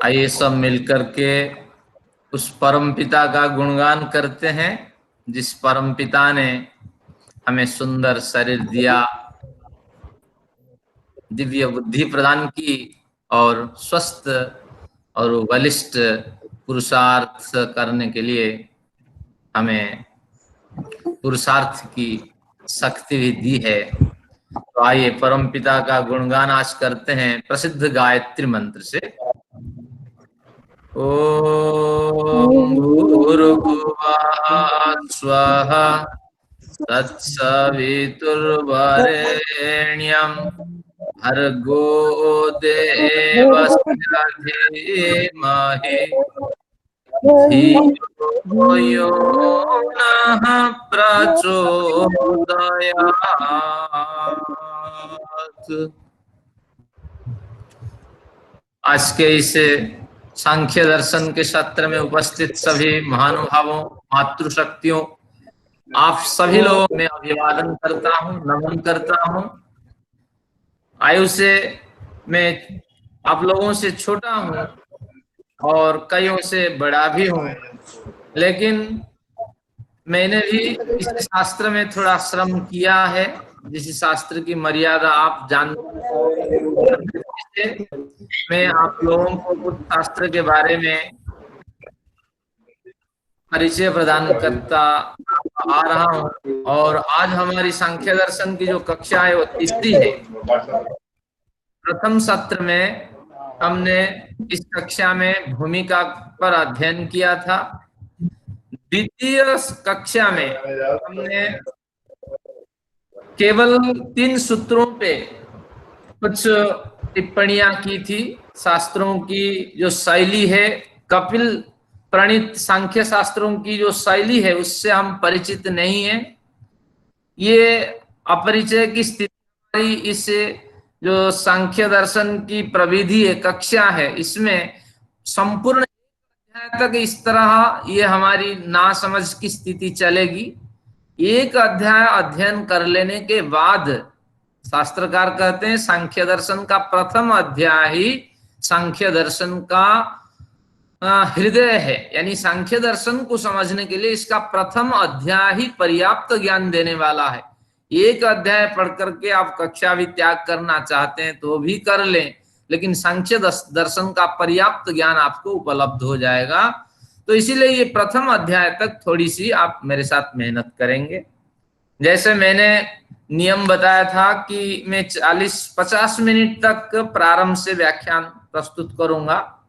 आइए सब मिलकर के उस परम पिता का गुणगान करते हैं जिस परम पिता ने हमें सुंदर शरीर दिया, दिव्य बुद्धि प्रदान की और स्वस्थ और बलिष्ठ पुरुषार्थ करने के लिए हमें पुरुषार्थ की शक्ति भी दी है। तो आइए परम पिता का गुणगान आज करते हैं प्रसिद्ध गायत्री मंत्र से। ओम भूर्भुवः स्वः तत्सवितुर्वरेण्यं भर्गो देवस्य धीमहि धियो यो नः प्रचोदयात्। आज के इस सांख्य दर्शन के सत्र में उपस्थित सभी महानुभावों, मातृशक्तियों, आप सभी लोगों में अभिवादन करता हूं, नमन करता हूं। आयु से मैं आप लोगों से छोटा हूं और कईयों से बड़ा भी हूं, लेकिन मैंने भी इस शास्त्र में थोड़ा श्रम किया है। जिस शास्त्र की मर्यादा आप जानते हैं, मैं आप लोगों को कुछ शास्त्र के बारे में परिचय प्रदान करता आ रहा हूं। और आज हमारी सांख्य दर्शन की जो कक्षा है वो तीसरी है। प्रथम सत्र में हमने इस कक्षा में भूमिका पर अध्ययन किया था। द्वितीय कक्षा में हमने केवल 3 सूत्रों पे कुछ टिप्पणियां की थी। शास्त्रों की जो शैली है, कपिल प्रणीत सांख्य शास्त्रों की जो शैली है उससे हम परिचित नहीं है। ये अपरिचय की स्थिति हमारी इस जो सांख्य दर्शन की प्रविधि है, कक्षा है, इसमें संपूर्ण अध्याय तक इस तरह ये हमारी नासमझ की स्थिति चलेगी। एक अध्याय अध्ययन कर लेने के बाद शास्त्रकार कहते हैं सांख्य दर्शन का प्रथम अध्याय ही सांख्य दर्शन का हृदय है, यानी सांख्य दर्शन को समझने के लिए इसका प्रथम अध्याय ही पर्याप्त ज्ञान देने वाला है। एक अध्याय पढ़ करके आप कक्षा भी त्याग करना चाहते हैं तो भी कर लें, लेकिन सांख्य दर्शन का पर्याप्त ज्ञान आपको उपलब्ध हो जाएगा। तो इसीलिए ये प्रथम अध्याय तक थोड़ी सी आप मेरे साथ मेहनत करेंगे। जैसे मैंने नियम बताया था कि मैं 40-50 मिनट तक प्रारंभ से व्याख्यान प्रस्तुत करूंगा।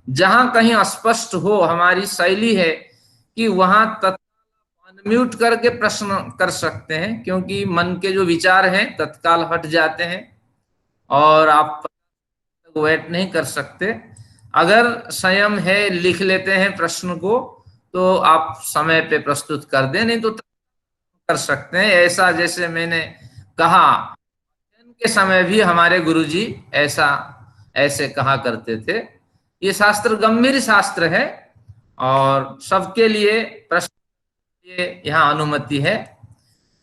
जहां कहीं अस्पष्ट हो, हमारी शैली है कि वहां अनम्यूट करके प्रश्न कर सकते हैं, क्योंकि मन के जो विचार हैं तत्काल हट जाते हैं और आप वेट नहीं कर सकते। अगर संयम है, लिख लेते हैं प्रश्न को, तो आप समय पे प्रस्तुत कर दें, नहीं तो कर सकते हैं। ऐसा जैसे मैंने कहा के समय भी हमारे गुरुजी ऐसे कहा करते थे। ये शास्त्र गंभीर शास्त्र है और सबके लिए प्रश्न यहाँ अनुमति है।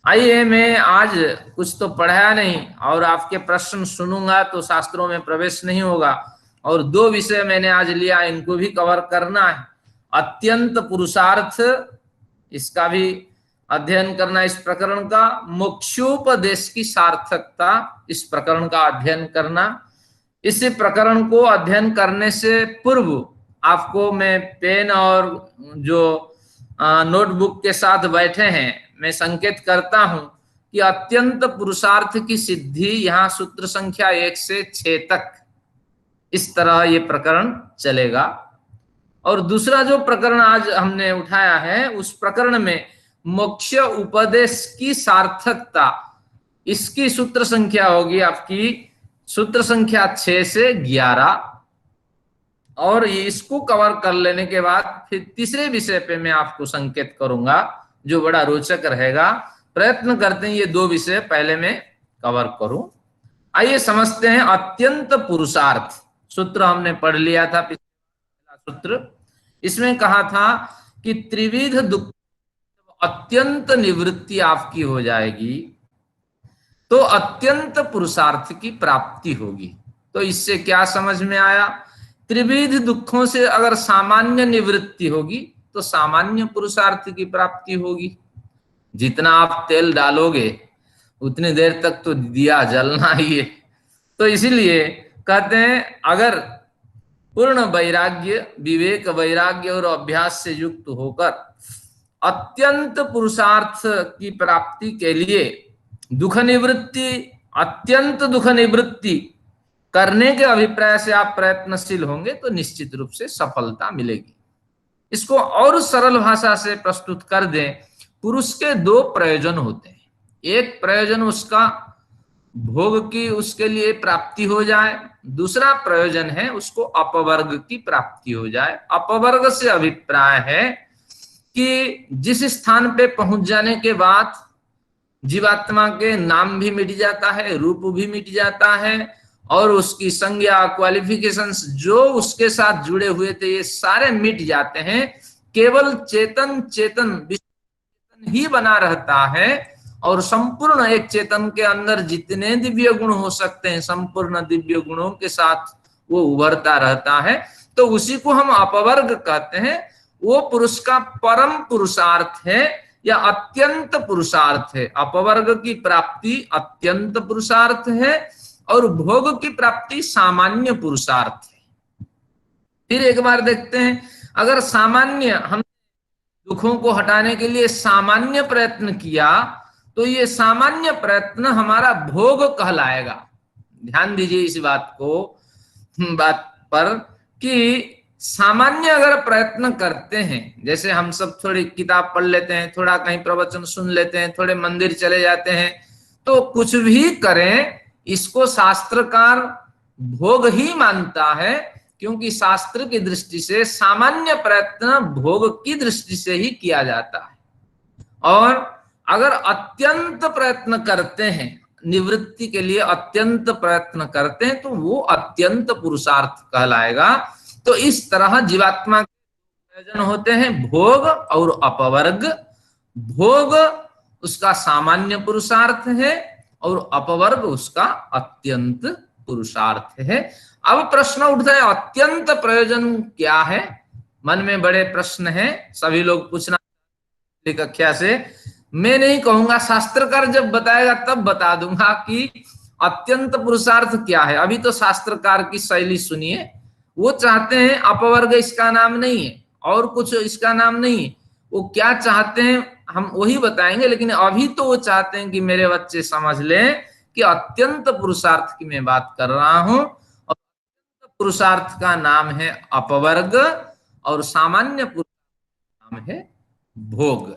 आइए, मैं आज कुछ तो पढ़ाया नहीं और आपके प्रश्न सुनूंगा तो शास्त्रों में प्रवेश नहीं होगा। और 2 विषय मैंने आज लिया, इनको भी कवर करना है। अत्यंत पुरुषार्थ, इसका भी अध्ययन करना इस प्रकरण का। मोक्षोपदेश की सार्थकता, इस प्रकरण का अध्ययन करना। इस प्रकरण को अध्ययन करने से पूर्व आपको मैं पेन और जो नोटबुक के साथ बैठे हैं, मैं संकेत करता हूं कि अत्यंत पुरुषार्थ की सिद्धि यहाँ सूत्र संख्या 1 से 6 तक इस तरह ये प्रकरण चलेगा। और दूसरा जो प्रकरण आज हमने उठाया है, उस प्रकरण में मोक्ष उपदेश की सार्थकता, इसकी सूत्र संख्या होगी आपकी सूत्र संख्या 6 से 11। और इसको कवर कर लेने के बाद फिर तीसरे विषय पे मैं आपको संकेत करूंगा जो बड़ा रोचक रहेगा। प्रयत्न करते हैं ये 2 विषय पहले मैं कवर करूं। आइए समझते हैं अत्यंत पुरुषार्थ। सूत्र हमने पढ़ लिया था, पिछला सूत्र। इसमें कहा था कि त्रिविध दुख अत्यंत निवृत्ति आपकी हो जाएगी तो अत्यंत पुरुषार्थ की प्राप्ति होगी। तो इससे क्या समझ में आया त्रिविध दुखों से अगर सामान्य निवृत्ति होगी तो सामान्य पुरुषार्थ की प्राप्ति होगी। जितना आप तेल डालोगे उतनी देर तक तो दिया जलना ही है। तो इसीलिए कहते हैं अगर पूर्ण वैराग्य, विवेक वैराग्य और अभ्यास से युक्त होकर अत्यंत पुरुषार्थ की प्राप्ति के लिए दुख निवृत्ति, अत्यंत दुख निवृत्ति करने के अभिप्राय से आप प्रयत्नशील होंगे तो निश्चित रूप से सफलता मिलेगी। इसको और सरल भाषा से प्रस्तुत कर दें, पुरुष के दो प्रयोजन होते हैं। एक प्रयोजन उसका भोग की उसके लिए प्राप्ति हो जाए, दूसरा प्रयोजन है उसको अपवर्ग की प्राप्ति हो जाए। अपवर्ग से अभिप्राय है कि जिस स्थान पे पहुंच जाने के बाद जीवात्मा के नाम भी मिट जाता है, रूप भी मिट जाता है, और उसकी संज्ञा, क्वालिफिकेशंस जो उसके साथ जुड़े हुए थे ये सारे मिट जाते हैं। केवल चेतन चेतन ही बना रहता है, और संपूर्ण एक चेतन के अंदर जितने दिव्य गुण हो सकते हैं संपूर्ण दिव्य गुणों के साथ वो उभरता रहता है। तो उसी को हम अपवर्ग कहते हैं। वो पुरुष का परम पुरुषार्थ है या अत्यंत पुरुषार्थ है। अपवर्ग की प्राप्ति अत्यंत पुरुषार्थ है और भोग की प्राप्ति सामान्य पुरुषार्थ है। फिर एक बार देखते हैं, अगर सामान्य हम दुखों को हटाने के लिए सामान्य प्रयत्न किया तो ये सामान्य प्रयत्न हमारा भोग कहलाएगा। ध्यान दीजिए इस बात पर कि सामान्य अगर प्रयत्न करते हैं, जैसे हम सब थोड़ी किताब पढ़ लेते हैं, थोड़ा कहीं प्रवचन सुन लेते हैं, थोड़े मंदिर चले जाते हैं, तो कुछ भी करें इसको शास्त्रकार भोग ही मानता है, क्योंकि शास्त्र की दृष्टि से सामान्य प्रयत्न भोग की दृष्टि से ही किया जाता है। और अगर अत्यंत प्रयत्न करते हैं, निवृत्ति के लिए अत्यंत प्रयत्न करते हैं, तो वो अत्यंत पुरुषार्थ कहलाएगा। तो इस तरह जीवात्मा के प्रयोजन होते हैं, भोग और अपवर्ग। भोग उसका सामान्य पुरुषार्थ है और अपवर्ग उसका अत्यंत पुरुषार्थ है। अब प्रश्न उठता है अत्यंत प्रयोजन क्या है? मन में बड़े प्रश्न हैं, सभी लोग पूछना कक्षा से। मैं नहीं कहूंगा, शास्त्रकार जब बताएगा तब बता दूंगा कि अत्यंत पुरुषार्थ क्या है। अभी तो शास्त्रकार की शैली सुनिए। वो चाहते हैं अपवर्ग इसका नाम नहीं है और कुछ इसका नाम नहीं है। वो क्या चाहते हैं हम वही बताएंगे, लेकिन अभी तो वो चाहते हैं कि मेरे बच्चे समझ लें कि अत्यंत पुरुषार्थ की मैं बात कर रहा हूं, और पुरुषार्थ का नाम है अपवर्ग और सामान्य पुरुषार्थ नाम है भोग।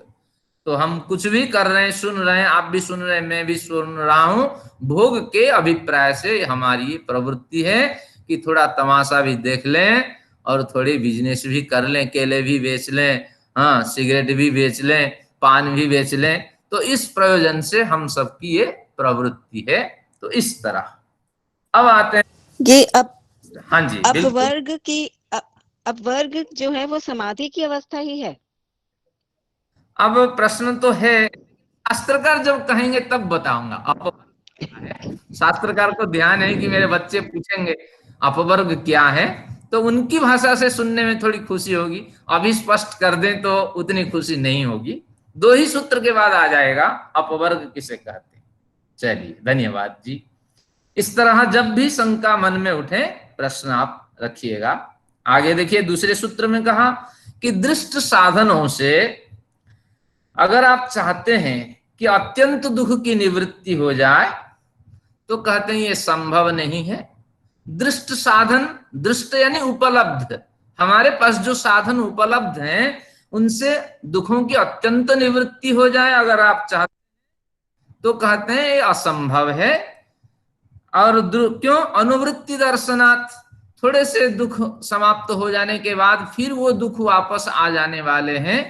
तो हम कुछ भी कर रहे हैं, सुन रहे हैं, आप भी सुन रहे हैं, मैं भी सुन रहा हूं, भोग के अभिप्राय से हमारी प्रवृत्ति है कि थोड़ा तमाशा भी देख लें और थोड़ी बिजनेस भी कर लें, केले भी बेच लें, हाँ सिगरेट भी बेच लें, पान भी बेच लें। तो इस प्रयोजन से हम सबकी ये प्रवृत्ति है। तो इस तरह अब आते हैं ये अब हाँ जी अपवर्ग जो है वो समाधि की अवस्था ही है। अब प्रश्न तो है, शास्त्रकार जब कहेंगे तब बताऊंगा अपवर्ग है। शास्त्रकार को ध्यान है कि मेरे बच्चे पूछेंगे अपवर्ग क्या है, तो उनकी भाषा से सुनने में थोड़ी खुशी होगी। अभी स्पष्ट कर दें तो उतनी खुशी नहीं होगी। दो ही सूत्र के बाद आ जाएगा अपवर्ग किसे कहते हैं। चलिए धन्यवाद जी। इस तरह जब भी शंका मन में उठे प्रश्न आप रखिएगा। आगे देखिए, दूसरे सूत्र में कहा कि दृष्ट साधनों से अगर आप चाहते हैं कि अत्यंत दुख की निवृत्ति हो जाए तो कहते हैं ये संभव नहीं है। दृष्ट साधन, दृष्ट यानी उपलब्ध, हमारे पास जो साधन उपलब्ध हैं उनसे दुखों की अत्यंत निवृत्ति हो जाए अगर आप चाहते हैं तो कहते हैं ये असंभव है। और क्यों? अनुवृत्ति दर्शनात्, थोड़े से दुख समाप्त हो जाने के बाद फिर वो दुख वापस आ जाने वाले हैं।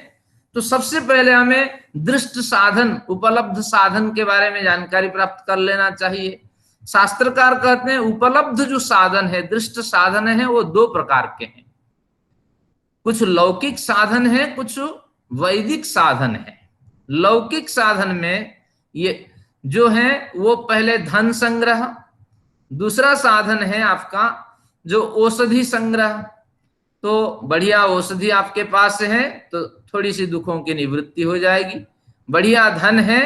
तो सबसे पहले हमें दृष्ट साधन, उपलब्ध साधन के बारे में जानकारी प्राप्त कर लेना चाहिए। शास्त्रकार कहते हैं उपलब्ध जो साधन है, दृष्ट साधन है, वो दो प्रकार के हैं। कुछ लौकिक साधन है, कुछ वैदिक साधन है। लौकिक साधन में ये जो है वो पहले धन संग्रह, दूसरा साधन है आपका जो औषधि संग्रह, तो बढ़िया औषधि आपके पास है तो थोड़ी सी दुखों की निवृत्ति हो जाएगी। बढ़िया धन है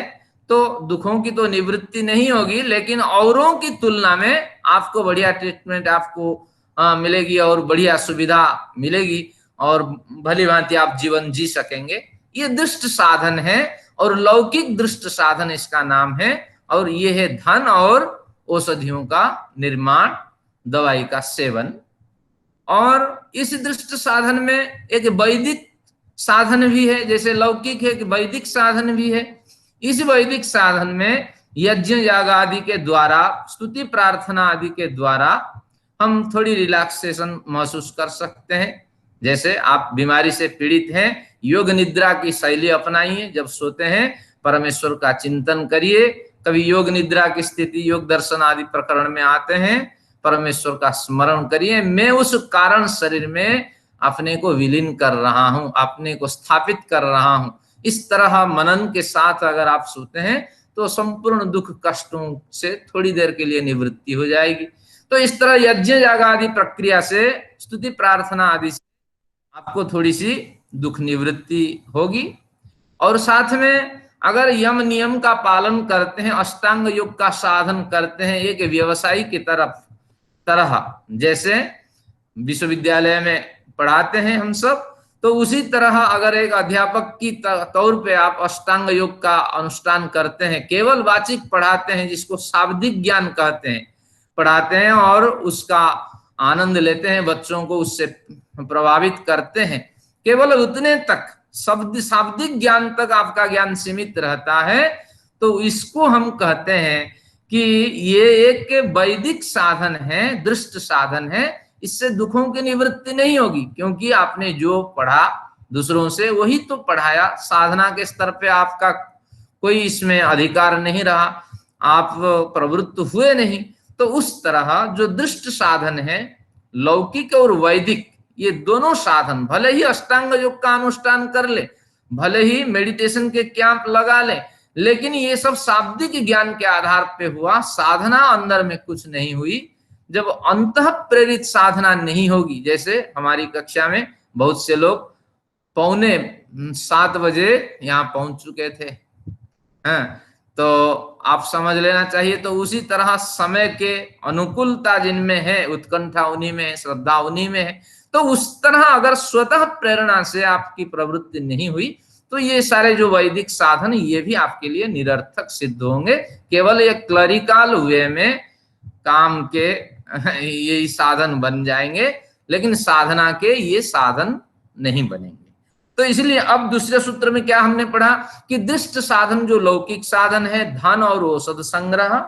तो दुखों की तो निवृत्ति नहीं होगी, लेकिन औरों की तुलना में आपको बढ़िया ट्रीटमेंट आपको मिलेगी और बढ़िया सुविधा मिलेगी और भली भांति आप जीवन जी सकेंगे। ये दृष्ट साधन है और लौकिक दृष्ट साधन इसका नाम है, और ये है धन और औषधियों का निर्माण, दवाई का सेवन। और इस दृष्ट साधन में एक वैदिक साधन भी है, जैसे लौकिक है, एक वैदिक साधन भी है। इस वैदिक साधन में यज्ञ याग आदि के द्वारा, स्तुति प्रार्थना आदि के द्वारा हम थोड़ी रिलैक्सेशन महसूस कर सकते हैं। जैसे आप बीमारी से पीड़ित हैं, योग निद्रा की शैली अपनाइए, जब सोते हैं परमेश्वर का चिंतन करिए। कभी योग निद्रा की स्थिति योग दर्शन आदि प्रकरण में आते हैं, परमेश्वर का स्मरण करिए, मैं उस कारण शरीर में अपने को विलीन कर रहा हूं, अपने को स्थापित कर रहा हूं। इस तरह मनन के साथ अगर आप सोते हैं तो संपूर्ण दुख कष्टों से थोड़ी देर के लिए निवृत्ति हो जाएगी। तो इस तरह यज्ञ याग आदि प्रक्रिया से, स्तुति प्रार्थना आदि से आपको थोड़ी सी दुख निवृत्ति होगी। और साथ में अगर यम नियम का पालन करते हैं, अष्टांग योग का साधन करते हैं एक व्यवसायी की तरह, जैसे विश्वविद्यालय में पढ़ाते हैं हम सब, तो उसी तरह अगर एक अध्यापक की तौर पे आप अष्टांग योग का अनुष्ठान करते हैं, केवल वाचिक पढ़ाते हैं, जिसको शाब्दिक ज्ञान कहते हैं, पढ़ाते हैं और उसका आनंद लेते हैं, बच्चों को उससे प्रभावित करते हैं, केवल उतने तक शाब्दिक ज्ञान तक आपका ज्ञान सीमित रहता है, तो इसको हम कहते हैं कि ये एक वैदिक साधन है, दृष्ट साधन है। इससे दुखों की निवृत्ति नहीं होगी, क्योंकि आपने जो पढ़ा दूसरों से वही तो पढ़ाया। साधना के स्तर पे आपका कोई इसमें अधिकार नहीं रहा, आप प्रवृत्त हुए नहीं। तो उस तरह जो दृष्ट साधन है, लौकिक और वैदिक, ये दोनों साधन, भले ही अष्टांग योग का अनुष्ठान कर ले, भले ही मेडिटेशन के कैंप लगा ले, लेकिन ये सब शाब्दिक ज्ञान के आधार पे हुआ, साधना अंदर में कुछ नहीं हुई। जब अंतः प्रेरित साधना नहीं होगी, जैसे हमारी कक्षा में बहुत से लोग 6:45 बजे यहाँ पहुंच चुके थे, तो आप समझ लेना चाहिए। तो उसी तरह समय के अनुकूलता जिनमें है, उत्कंठा उन्हीं में है, श्रद्धा उन्हीं में है। तो उस तरह अगर स्वतः प्रेरणा से आपकी प्रवृत्ति नहीं हुई, तो ये सारे जो वैदिक साधन, ये भी आपके लिए निरर्थक सिद्ध होंगे। केवल ये क्लरिकल वे में काम के ये साधन बन जाएंगे, लेकिन साधना के ये साधन नहीं बनेंगे। तो इसलिए अब दूसरे सूत्र में क्या हमने पढ़ा कि दृष्ट साधन जो लौकिक साधन है, धन और औषध संग्रह,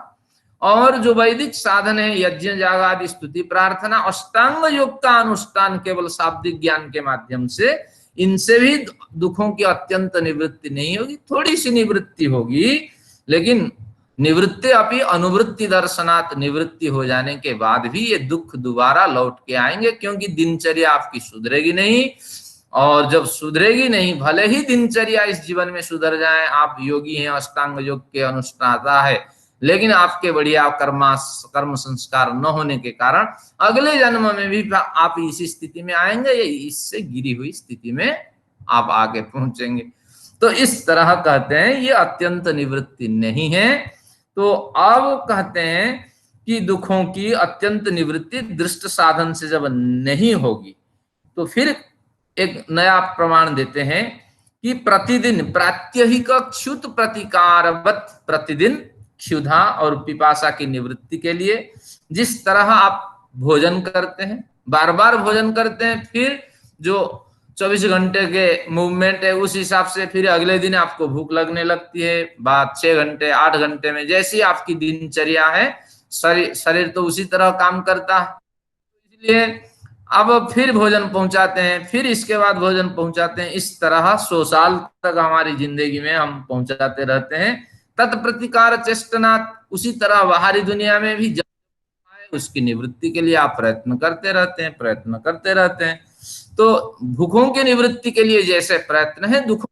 और जो वैदिक साधन है यज्ञ याग आदि स्तुति प्रार्थना, अष्टांग योग का अनुष्ठान केवल शाब्दिक ज्ञान के माध्यम से, इनसे भी दुखों की अत्यंत निवृत्ति नहीं होगी, थोड़ी सी निवृत्ति होगी, लेकिन निवृत्ति अपनी अनुवृत्ति दर्शनात्, निवृत्ति हो जाने के बाद भी ये दुख दोबारा लौट के आएंगे, क्योंकि दिनचर्या आपकी सुधरेगी नहीं। और जब सुधरेगी नहीं, भले ही दिनचर्या इस जीवन में सुधर जाए, आप योगी हैं, अष्टांग योग के अनुष्ठाता है, लेकिन आपके बढ़िया कर्म संस्कार न होने के कारण अगले जन्म में भी आप इसी स्थिति में आएंगे, या इससे गिरी हुई स्थिति में आप आगे पहुंचेंगे। तो इस तरह कहते हैं ये अत्यंत निवृत्ति नहीं है। तो अब कहते हैं कि दुखों की अत्यंत निवृत्ति दृष्ट साधन से जब नहीं होगी, तो फिर एक नया प्रमाण देते हैं कि प्रतिदिन प्रात्यहिक क्षुत प्रतिकारवत, प्रतिदिन क्षुधा और पिपासा की निवृत्ति के लिए जिस तरह आप भोजन करते हैं, बार बार भोजन करते हैं, फिर जो 24 घंटे के मूवमेंट है उस हिसाब से फिर अगले दिन आपको भूख लगने लगती है, बाद 6 घंटे 8 घंटे में, जैसी आपकी दिनचर्या है, शरीर तो उसी तरह काम करता है। इसलिए अब फिर भोजन पहुंचाते हैं, फिर इसके बाद भोजन पहुंचाते हैं, इस तरह 100 साल तक हमारी जिंदगी में हम पहुंचाते रहते हैं। तत्प्रतिकार चेष्टनात्, उसी तरह बाहरी दुनिया में भी उसकी निवृत्ति के लिए आप प्रयत्न करते रहते हैं। तो भूखों की निवृत्ति के लिए जैसे प्रयत्न है, दुखों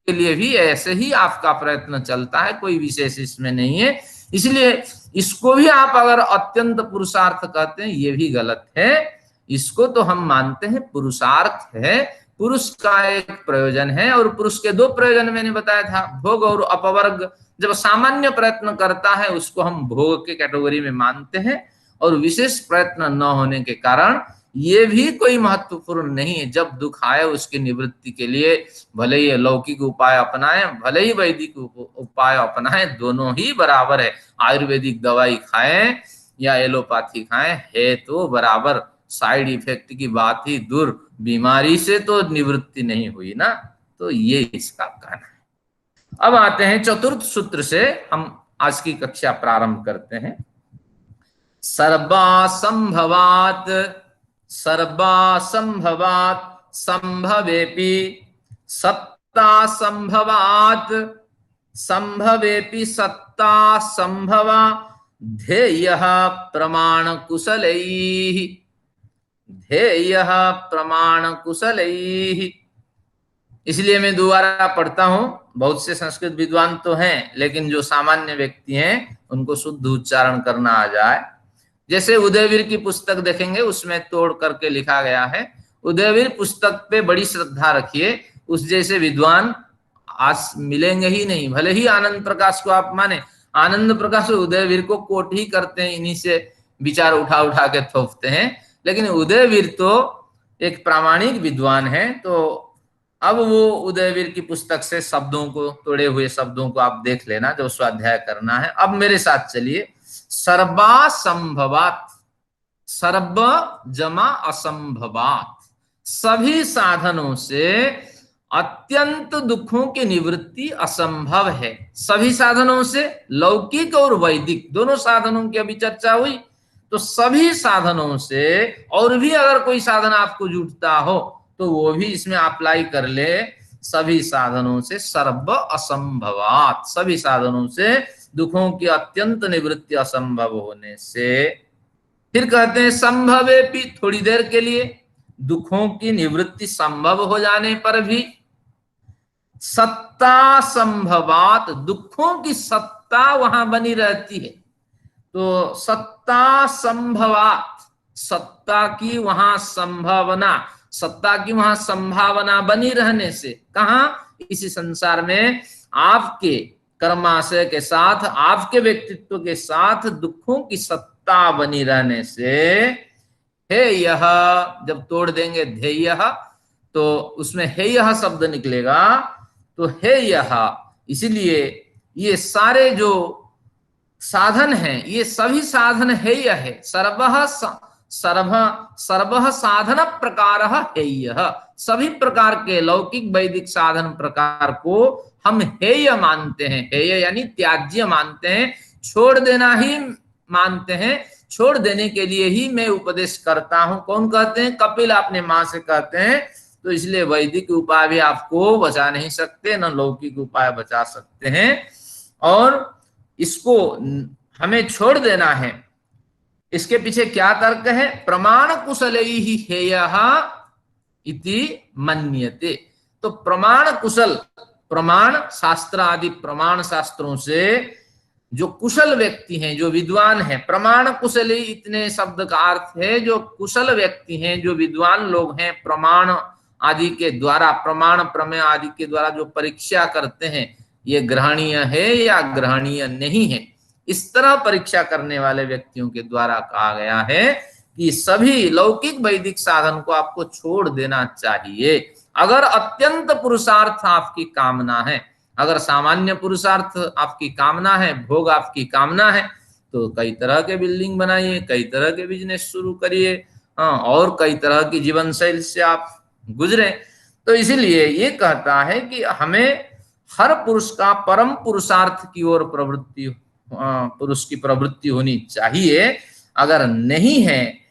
के लिए भी ऐसे ही आपका प्रयत्न चलता है, कोई विशेष इसमें नहीं है। इसलिए इसको भी आप अगर अत्यंत पुरुषार्थ कहते हैं, ये भी गलत है। इसको तो हम मानते हैं पुरुषार्थ है, पुरुष का एक प्रयोजन है, और पुरुष के दो प्रयोजन मैंने बताया था, भोग और अपवर्ग। जब सामान्य प्रयत्न करता है उसको हम भोग के कैटेगरी में मानते हैं, और विशेष प्रयत्न न होने के कारण ये भी कोई महत्वपूर्ण नहीं है। जब दुख आए उसकी निवृत्ति के लिए भले ही लौकिक उपाय अपनाएं, भले ही वैदिक उपाय अपनाएं, दोनों ही बराबर है। आयुर्वेदिक दवाई खाएं या एलोपैथी खाएं, है तो बराबर। साइड इफेक्ट की बात ही दूर, बीमारी से तो निवृत्ति नहीं हुई ना। तो ये इसका कहना है। अब आते हैं चतुर्थ सूत्र से, हम आज की कक्षा प्रारंभ करते हैं। सर्वासंभवात, सर्वासंभवात संभवेपि सत्ता संभवात, संभवेपि सत्ता संभवा ध्येयः प्रमाण कुशलैः, ध्येयः प्रमाण कुशलैः। इसलिए मैं दोबारा पढ़ता हूं। बहुत से संस्कृत विद्वान तो हैं, लेकिन जो सामान्य व्यक्ति हैं उनको शुद्ध उच्चारण करना आ जाए। जैसे उदयवीर की पुस्तक देखेंगे, उसमें तोड़ करके लिखा गया है। उदयवीर पुस्तक पे बड़ी श्रद्धा रखिए, उस जैसे विद्वान आज मिलेंगे ही नहीं। भले ही आनंद प्रकाश को आप माने, आनंद प्रकाश उदयवीर को कोट ही करते हैं, इन्हीं से विचार उठा उठा के थोपते हैं, लेकिन उदयवीर तो एक प्रामाणिक विद्वान है। तो अब वो उदयवीर की पुस्तक से शब्दों को, तोड़े हुए शब्दों को आप देख लेना जो स्वाध्याय करना है। अब मेरे साथ चलिए। सर्वासंभवात, सर्व जमा असंभवात, सभी साधनों से अत्यंत दुखों की निवृत्ति असंभव है। सभी साधनों से, लौकिक और वैदिक दोनों साधनों की अभी चर्चा हुई। तो सभी साधनों से, और भी अगर कोई साधन आपको जुटता हो तो वो भी इसमें अप्लाई कर ले। सभी साधनों से सर्व असंभवात, सभी साधनों से दुखों की अत्यंत निवृत्ति असंभव होने से। फिर कहते हैं संभवेपि, थोड़ी देर के लिए दुखों की निवृत्ति संभव हो जाने पर भी। सत्ता संभवात, दुखों की सत्ता वहां बनी रहती है। तो सत्ता संभवात, सत्ता की वहां संभावना, सत्ता की वहां संभावना बनी रहने से। कहां? इसी संसार में आपके कर्माशय के साथ, आपके व्यक्तित्व के साथ दुखों की सत्ता बनी रहने से। हे यह, जब तोड़ देंगे ध्येय तो उसमें हे यह शब्द निकलेगा। तो हे यह, इसीलिए ये सारे जो साधन हैं, ये सभी साधन है यह है। सर्व साधन प्रकार है यह, सभी प्रकार के लौकिक वैदिक साधन प्रकार को हम हेय मानते हैं। हेय यानी त्याज्य मानते हैं, छोड़ देना ही मानते हैं। छोड़ देने के लिए ही मैं उपदेश करता हूं। कौन कहते हैं? कपिल अपने मां से कहते हैं। तो इसलिए वैदिक उपाय भी आपको बचा नहीं सकते, न लौकिक उपाय बचा सकते हैं। और इसको हमें छोड़ देना है। इसके पीछे क्या तर्क है? प्रमाण कुशलैहि हेयः इति मन्यते। तो प्रमाण कुशल, प्रमाण शास्त्र आदि प्रमाण शास्त्रों से जो कुशल व्यक्ति हैं, जो विद्वान हैं, प्रमाण कुशली इतने शब्द का अर्थ है जो कुशल व्यक्ति हैं, जो विद्वान लोग हैं, प्रमाण आदि के द्वारा, प्रमाण प्रमेय आदि के द्वारा जो परीक्षा करते हैं, ये ग्रहणीय है या ग्रहणीय नहीं है, इस तरह परीक्षा करने वाले व्यक्तियों के द्वारा कहा गया है कि सभी लौकिक वैदिक साधन को आपको छोड़ देना चाहिए। अगर अत्यंत पुरुषार्थ आपकी कामना है, अगर सामान्य पुरुषार्थ आपकी कामना है, भोग आपकी कामना है, तो कई तरह के बिल्डिंग बनाइए, कई तरह के बिजनेस शुरू करिए, और कई तरह की जीवन शैली से आप गुजरे। तो इसीलिए ये कहता है कि हमें हर पुरुष का परम पुरुषार्थ की ओर प्रवृत्ति, पुरुष की प्रवृत्ति होनी चाहिए। अगर नहीं है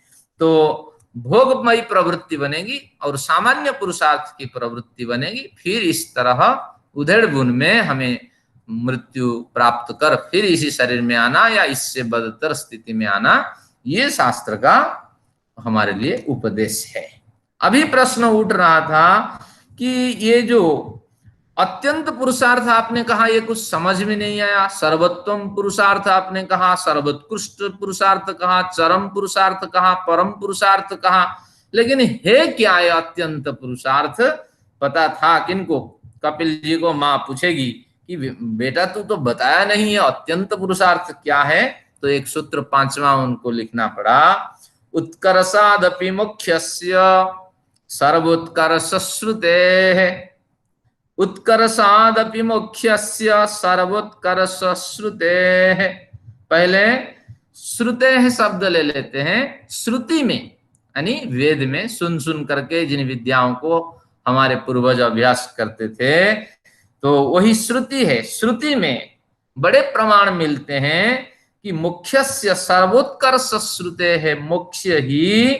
तो भोगमयी प्रवृत्ति बनेगी और सामान्य पुरुषार्थ की प्रवृत्ति बनेगी। फिर इस तरह उधेड़ बुन में हमें मृत्यु प्राप्त कर फिर इसी शरीर में आना या इससे बदतर स्थिति में आना, ये शास्त्र का हमारे लिए उपदेश है। अभी प्रश्न उठ रहा था कि ये जो अत्यंत पुरुषार्थ आपने कहा, ये कुछ समझ में नहीं आया। सर्वोत्तम पुरुषार्थ आपने कहा, सर्वोत्कृष्ट पुरुषार्थ कहा, चरम पुरुषार्थ कहा, परम पुरुषार्थ कहा, लेकिन है क्या ये अत्यंत पुरुषार्थ? पता था किनको? कपिल जी को माँ पूछेगी कि बेटा तू तो बताया नहीं है अत्यंत पुरुषार्थ क्या है। तो एक सूत्र 5वां उनको लिखना पड़ा, उत्कर्षादपि मुख्यस्य सर्वोत्कर्ष श्रुतेः, उत्कर्षादपि मुख्यस्य सर्वोत्कर्ष श्रुतेः। पहले श्रुतेः शब्द ले लेते हैं। श्रुति में यानी वेद में सुन सुन करके जिन विद्याओं को हमारे पूर्वज अभ्यास करते थे, तो वही श्रुति है। श्रुति में बड़े प्रमाण मिलते हैं कि मुख्यस्य सर्वोत्कर्ष श्रुतेः, मोक्ष ही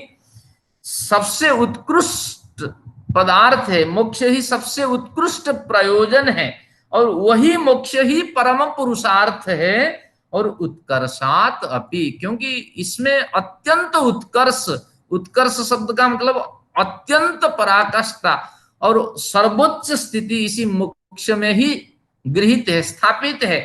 सबसे उत्कृष्ट पदार्थ है, मोक्ष ही सबसे उत्कृष्ट प्रयोजन है, और वही मोक्ष ही परम पुरुषार्थ है। और उत्कर्षात अपि, क्योंकि इसमें अत्यंत उत्कर्ष, उत्कर्ष शब्द का मतलब अत्यंत पराकाष्ठा और सर्वोच्च स्थिति इसी मोक्ष में ही गृहीत है, स्थापित है।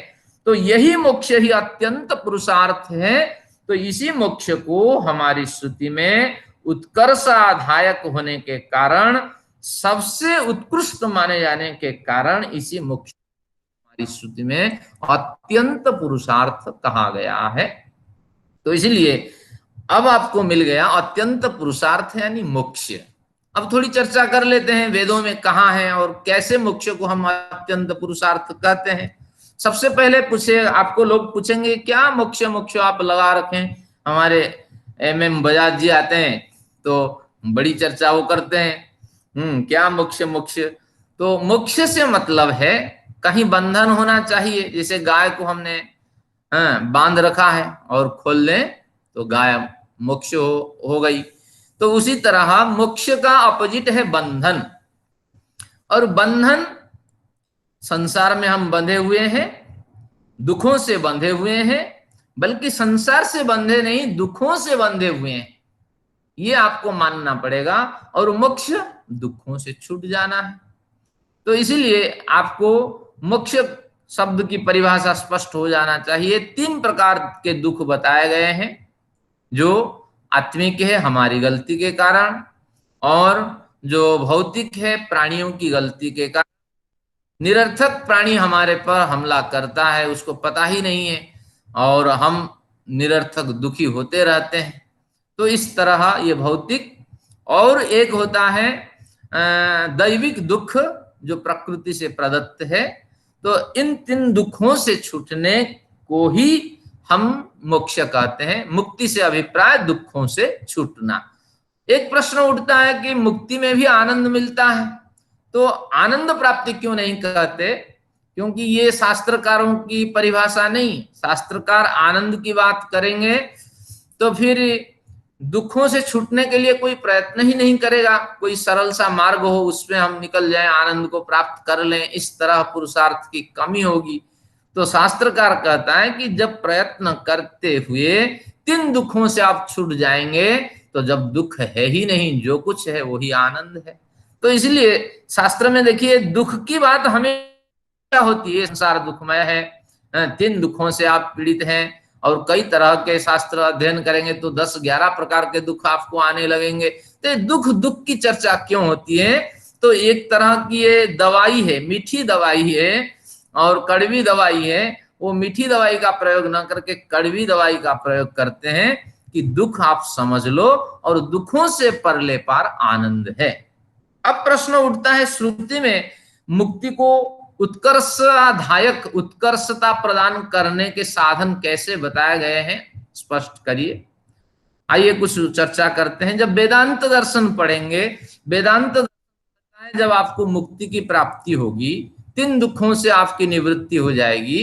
तो यही मोक्ष ही अत्यंत पुरुषार्थ है। तो इसी मोक्ष को हमारी श्रुति में उत्कर्षाधायक होने के कारण, सबसे उत्कृष्ट माने जाने के कारण इसी मोक्ष हमारी श्रुति में अत्यंत पुरुषार्थ कहा गया है। तो इसलिए अब आपको मिल गया अत्यंत पुरुषार्थ यानी मोक्ष। अब थोड़ी चर्चा कर लेते हैं वेदों में कहाँ है और कैसे मोक्ष को हम अत्यंत पुरुषार्थ कहते हैं। सबसे पहले पूछे, आपको लोग पूछेंगे क्या मोक्ष मोक्ष आप लगा रखें। हमारे MM बजाज जी आते हैं तो बड़ी चर्चा वो करते हैं, क्या मोक्ष मोक्ष। तो मोक्ष से मतलब है कहीं बंधन होना चाहिए, जैसे गाय को हमने बांध रखा है और खोल लें तो गाय मोक्ष हो गई। तो उसी तरह मोक्ष का अपोजिट है बंधन। और बंधन, संसार में हम बंधे हुए हैं, दुखों से बंधे हुए हैं, बल्कि संसार से बंधे नहीं, दुखों से बंधे हुए हैं, ये आपको मानना पड़ेगा। और मोक्ष दुखों से छूट जाना है। तो इसीलिए आपको मोक्ष शब्द की परिभाषा स्पष्ट हो जाना चाहिए। 3 प्रकार के दुख बताए गए हैं, जो आत्मिक है हमारी गलती के कारण, और जो भौतिक है प्राणियों की गलती के कारण। निरर्थक प्राणी हमारे पर हमला करता है, उसको पता ही नहीं है, और हम निरर्थक दुखी होते रहते हैं। तो इस तरह ये भौतिक। और एक होता है दैविक दुख, जो प्रकृति से प्रदत्त है। तो इन 3 दुखों से छूटने को ही हम मोक्ष कहते हैं। मुक्ति से अभिप्राय दुखों से छूटना। एक प्रश्न उठता है कि मुक्ति में भी आनंद मिलता है, तो आनंद प्राप्ति क्यों नहीं कहते? क्योंकि ये शास्त्रकारों की परिभाषा नहीं। शास्त्रकार आनंद की बात करेंगे तो फिर दुखों से छूटने के लिए कोई प्रयत्न ही नहीं करेगा। कोई सरल सा मार्ग हो उसमें हम निकल जाएं, आनंद को प्राप्त कर लें, इस तरह पुरुषार्थ की कमी होगी। तो शास्त्रकार कहता है कि जब प्रयत्न करते हुए 3 दुखों से आप छूट जाएंगे, तो जब दुख है ही नहीं, जो कुछ है वही आनंद है। तो इसलिए शास्त्र में देखिए दुख की बात हमें क्या होती है, संसार दुखमय है, 3 दुखों से आप पीड़ित हैं। और कई तरह के शास्त्र अध्ययन करेंगे तो 10-11 प्रकार के दुख आपको आने लगेंगे। तो दुख दुख की चर्चा क्यों होती है? तो एक तरह की ये दवाई है, मीठी दवाई है और कड़वी दवाई है। वो मीठी दवाई का प्रयोग न करके कड़वी दवाई का प्रयोग करते हैं कि दुख आप समझ लो और दुखों से परले पार आनंद है। अब प्रश्न उठता है, श्रुति में मुक्ति को उत्कर्षाधायक, उत्कर्षता प्रदान करने के साधन कैसे बताए गए हैं, स्पष्ट करिए। आइए कुछ चर्चा करते हैं। जब वेदांत दर्शन पढ़ेंगे, वेदांत जब आपको मुक्ति की प्राप्ति होगी, 3 दुखों से आपकी निवृत्ति हो जाएगी,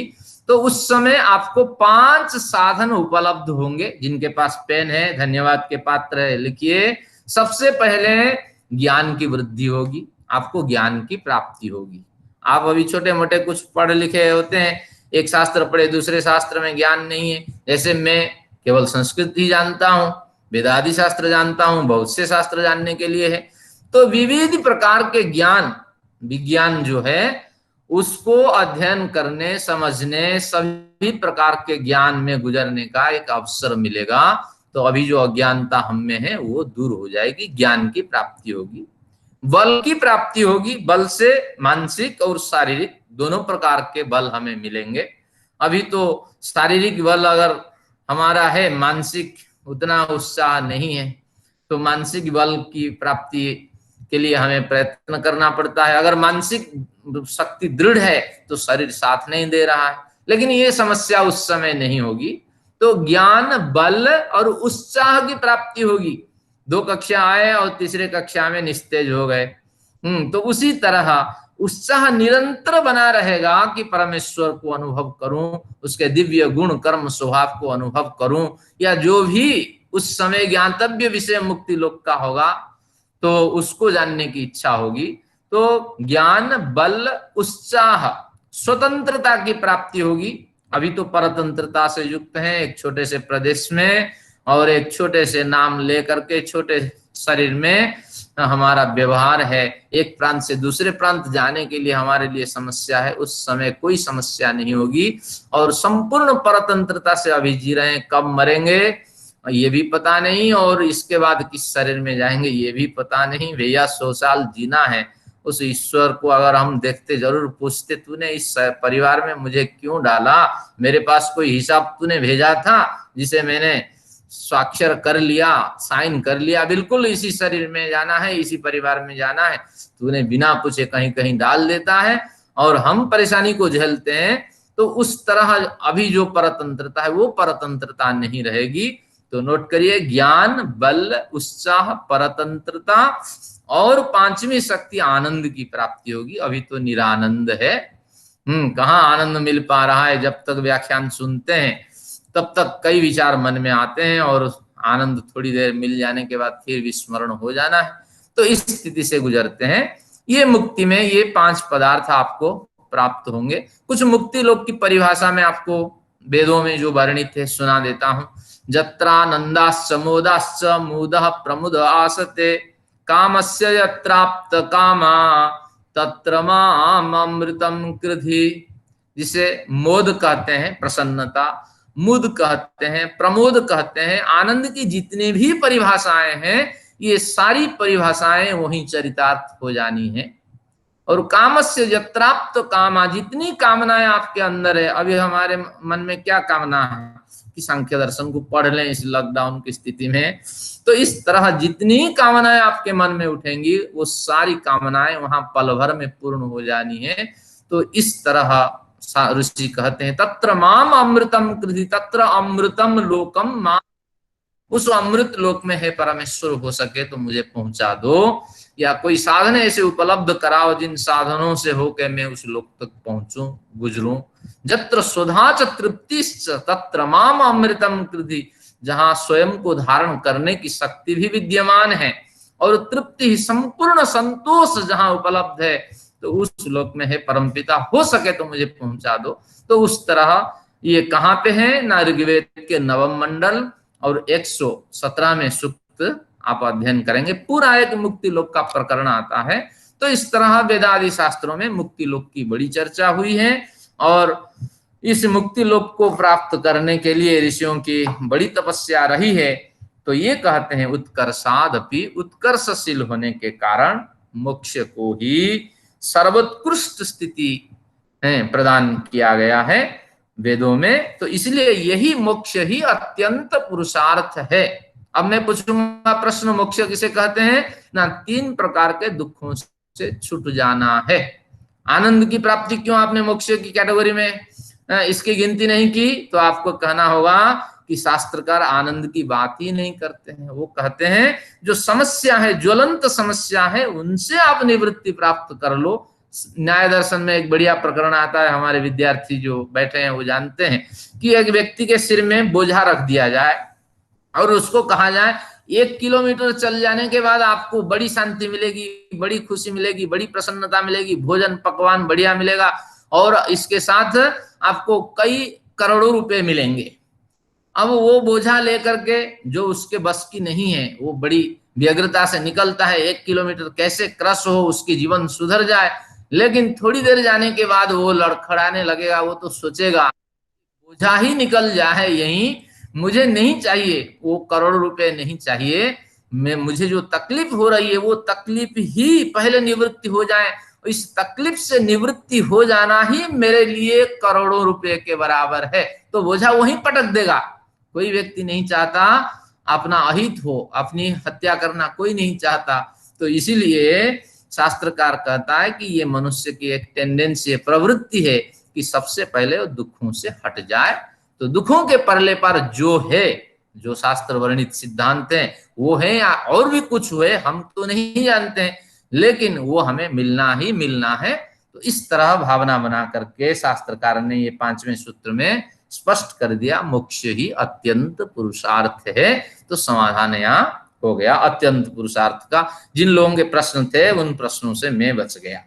तो उस समय आपको 5 साधन उपलब्ध होंगे। जिनके पास पेन है, धन्यवाद के पात्र है, लिखिए। सबसे पहले ज्ञान की वृद्धि होगी, आपको ज्ञान की प्राप्ति होगी। आप अभी छोटे मोटे कुछ पढ़ लिखे होते हैं, एक शास्त्र पढ़े दूसरे शास्त्र में ज्ञान नहीं है। जैसे मैं केवल संस्कृत ही जानता हूँ, वेदादि शास्त्र जानता हूँ, बहुत से शास्त्र जानने के लिए है। तो विविध प्रकार के ज्ञान, विज्ञान जो है उसको अध्ययन करने, समझने, सभी प्रकार के ज्ञान में गुजरने का एक अवसर मिलेगा। तो अभी जो अज्ञानता हम में है वो दूर हो जाएगी, ज्ञान की प्राप्ति होगी, बल की प्राप्ति होगी। बल से मानसिक और शारीरिक दोनों प्रकार के बल हमें मिलेंगे। अभी तो शारीरिक बल अगर हमारा है, मानसिक उतना उत्साह नहीं है, तो मानसिक बल की प्राप्ति के लिए हमें प्रयत्न करना पड़ता है। अगर मानसिक शक्ति दृढ़ है तो शरीर साथ नहीं दे रहा है, लेकिन ये समस्या उस समय नहीं होगी। तो ज्ञान, बल और उत्साह की प्राप्ति होगी। 2 कक्षा आए और तीसरे कक्षा में निस्तेज हो गए। तो उसी तरह उत्साह निरंतर बना रहेगा कि परमेश्वर को अनुभव करूं, उसके दिव्य गुण कर्म स्वभाव को अनुभव करूं, या जो भी उस समय ज्ञातव्य विषय मुक्ति लोक का होगा तो उसको जानने की इच्छा होगी। तो ज्ञान, बल, उत्साह, स्वतंत्रता की प्राप्ति होगी। अभी तो परतंत्रता से युक्त हैं, एक छोटे से प्रदेश में और एक छोटे से नाम लेकर के छोटे शरीर में हमारा व्यवहार है। एक प्रांत से दूसरे प्रांत जाने के लिए हमारे लिए समस्या है, उस समय कोई समस्या नहीं होगी। और संपूर्ण परतंत्रता से अभी जी रहे हैं। कब मरेंगे ये भी पता नहीं, और इसके बाद किस शरीर में जाएंगे ये भी पता नहीं। भैया 100 साल जीना है, उस ईश्वर को अगर हम देखते जरूर पूछते, तूने इस परिवार में मुझे क्यों डाला? मेरे पास कोई हिसाब तूने भेजा था जिसे मैंने स्वाक्षर कर लिया, साइन कर लिया, बिल्कुल इसी शरीर में जाना है, इसी परिवार में जाना है, तूने बिना पूछे कहीं कहीं डाल देता है और हम परेशानी को झेलते हैं। तो उस तरह अभी जो परतंत्रता है वो परतंत्रता नहीं रहेगी। तो नोट करिए, ज्ञान, बल, उत्साह, परतंत्रता और 5वीं शक्ति आनंद की प्राप्ति होगी। अभी तो निरानंद है। कहाँ आनंद मिल पा रहा है? जब तक व्याख्यान सुनते हैं तब तक कई विचार मन में आते हैं और आनंद थोड़ी देर मिल जाने के बाद फिर विस्मरण हो जाना है। तो इस स्थिति से गुजरते हैं। ये मुक्ति में ये 5 पदार्थ आपको प्राप्त होंगे। कुछ मुक्ति लोक की परिभाषा में आपको वेदों में जो वर्णित है सुना देता हूं। जत्रानंदाश्च मोदाश्च मुदः प्रमुद आसते, कामस्य यत्राप्त कामा तत्र माम अमृतम कृधि। जिसे मोद कहते हैं, प्रसन्नता, मुद कहते हैं, प्रमोद कहते हैं। आनंद की जितनी भी परिभाषाएं हैं ये सारी परिभाषाएं वहीं चरितार्थ हो जानी है। और कामस्य यत्राप्त कामा, जितनी कामनाएं आपके अंदर है। अभी हमारे मन में क्या कामना है कि सांख्य दर्शन को पढ़ लें इस लॉकडाउन की स्थिति में। तो इस तरह जितनी कामनाएं आपके मन में उठेंगी वो सारी कामनाएं वहां पल भर में पूर्ण हो जानी है। तो इस तरह ऋषि कहते हैं, तत्र माम अमृतम कृधि, तत्र अमृतम लोकम माम। उस अमृत लोक में है परमेश्वर, हो सके तो मुझे पहुंचा दो, या कोई साधन ऐसे उपलब्ध कराओ जिन साधनों से होकर मैं उस लोक तक पहुंचूं, गुजरूं। जत्र सुधा च तृप्तिश्च तत्र माम अमृतम कृधि, जहां स्वयं को धारण करने की शक्ति भी विद्यमान है और तृप्ति, संपूर्ण संतोष जहां उपलब्ध है, तो उस लोक में है परमपिता, हो सके तो मुझे पहुंचा दो। तो उस तरह ये कहाँ पे है? ना ऋग्वेद के 9वें मंडल और 117 में सूक्त आप अध्ययन करेंगे, पूरा एक मुक्ति लोक का प्रकरण आता है। तो इस तरह वेदादि शास्त्रों में मुक्ति लोक की बड़ी चर्चा हुई है और इस मुक्ति लोक को प्राप्त करने के लिए ऋषियों की बड़ी तपस्या रही है। तो ये कहते हैं, उत्कर्षादपि, उत्कर्षशील होने के कारण मोक्ष को ही सर्वोत्कृष्ट स्थिति प्रदान किया गया है वेदों में। तो इसलिए यही मोक्ष ही अत्यंत पुरुषार्थ है। अब मैं पूछूंगा प्रश्न, मोक्ष किसे कहते हैं? ना 3 प्रकार के दुखों से छूट जाना है। आनंद की प्राप्ति क्यों आपने मोक्ष की कैटेगरी में इसकी गिनती नहीं की? तो आपको कहना होगा कि शास्त्रकार आनंद की बात ही नहीं करते हैं। वो कहते हैं जो समस्या है, ज्वलंत समस्या है, उनसे आप निवृत्ति प्राप्त कर लो। न्याय दर्शन में एक बढ़िया प्रकरण आता है, हमारे विद्यार्थी जो बैठे हैं वो जानते हैं कि एक व्यक्ति के सिर में बोझा रख दिया जाए और उसको कहा जाए 1 किलोमीटर चल जाने के बाद आपको बड़ी शांति मिलेगी, बड़ी खुशी मिलेगी, बड़ी प्रसन्नता मिलेगी, भोजन पकवान बढ़िया मिलेगा और इसके साथ आपको कई करोड़ों रुपए मिलेंगे। अब वो बोझा लेकर के जो उसके बस की नहीं है, वो बड़ी व्यग्रता से निकलता है, 1 किलोमीटर कैसे क्रश हो, उसकी जीवन सुधर जाए। लेकिन थोड़ी देर जाने के बाद वो लड़खड़ाने लगेगा, वो तो सोचेगा बोझा ही निकल जाए यही, मुझे नहीं चाहिए वो करोड़ रुपए, नहीं चाहिए, मुझे जो तकलीफ हो रही है वो तकलीफ ही पहले निवृत्ति हो जाए, इस तकलीफ से निवृत्ति हो जाना ही मेरे लिए करोड़ों रुपए के बराबर है। तो बोझा वहीं पटक देगा। कोई व्यक्ति नहीं चाहता अपना अहित हो, अपनी हत्या करना कोई नहीं चाहता। तो इसीलिए शास्त्रकार कहता है कि ये मनुष्य की एक टेंडेंसी है, प्रवृत्ति है कि सबसे पहले वो दुखों से हट जाए। तो दुखों के परले पर जो है, जो शास्त्र वर्णित सिद्धांत है वो है, या और भी कुछ हुए हम तो नहीं जानते हैं, लेकिन वो हमें मिलना ही मिलना है। तो इस तरह भावना बना करके शास्त्रकार ने ये 5वें सूत्र में स्पष्ट कर दिया, मोक्ष ही अत्यंत पुरुषार्थ है। तो समाधान यहाँ हो गया अत्यंत पुरुषार्थ का। जिन लोगों के प्रश्न थे उन प्रश्नों से मैं बच गया।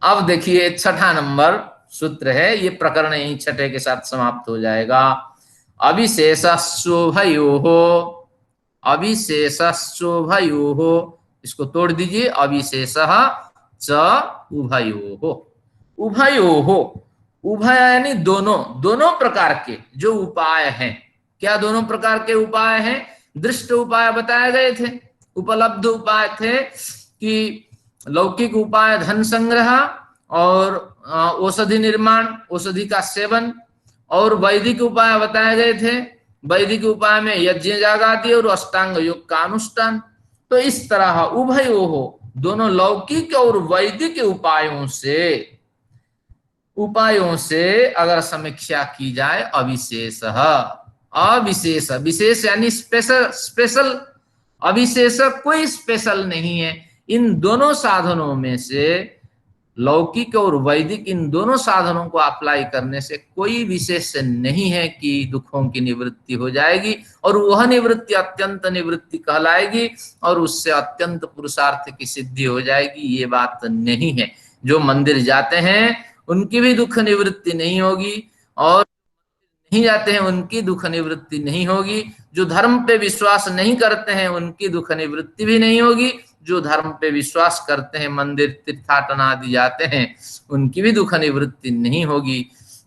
अब देखिए 6ठा नंबर सूत्र है, ये प्रकरण यही 6ठे के साथ समाप्त हो जाएगा। अविशेषस्योभयोः, अविशेषस्योभयोः, इसको तोड़ दीजिए, अविशेषः च उभयोः। उभयोः, उभय यानी दोनों, दोनों प्रकार के जो उपाय हैं। क्या दोनों प्रकार के उपाय हैं? दृष्ट उपाय बताए गए थे, उपलब्ध उपाय थे कि लौकिक उपाय धन संग्रह और औषधि निर्माण, औषधि का सेवन, और वैदिक उपाय बताए गए थे। वैदिक उपाय में यज्ञ यागादि और अष्टांग योग का अनुष्ठान। तो इस तरह उभयोः, दोनों लौकिक और वैदिक उपायों से अगर समीक्षा की जाए, अविशेष, अविशेष, विशेष यानी स्पेशल, स्पेशल, अविशेष कोई स्पेशल नहीं है। इन दोनों साधनों में से, लौकिक और वैदिक, इन दोनों साधनों को अप्लाई करने से कोई विशेष नहीं है कि दुखों की निवृत्ति हो जाएगी, और वह निवृत्ति अत्यंत निवृत्ति कहलाएगी और उससे अत्यंत पुरुषार्थ की सिद्धि हो जाएगी, ये बात नहीं है। जो मंदिर जाते हैं उनकी भी दुख निवृत्ति नहीं होगी, और नहीं जाते हैं उनकी दुख निवृत्ति नहीं होगी। जो धर्म पे विश्वास नहीं करते हैं उनकी दुख निवृत्ति भी नहीं होगी। जो धर्म पे विश्वास करते हैं, मंदिर तीर्थाटन आदि जाते हैं, उनकी भी दुख निवृत्ति नहीं होगी।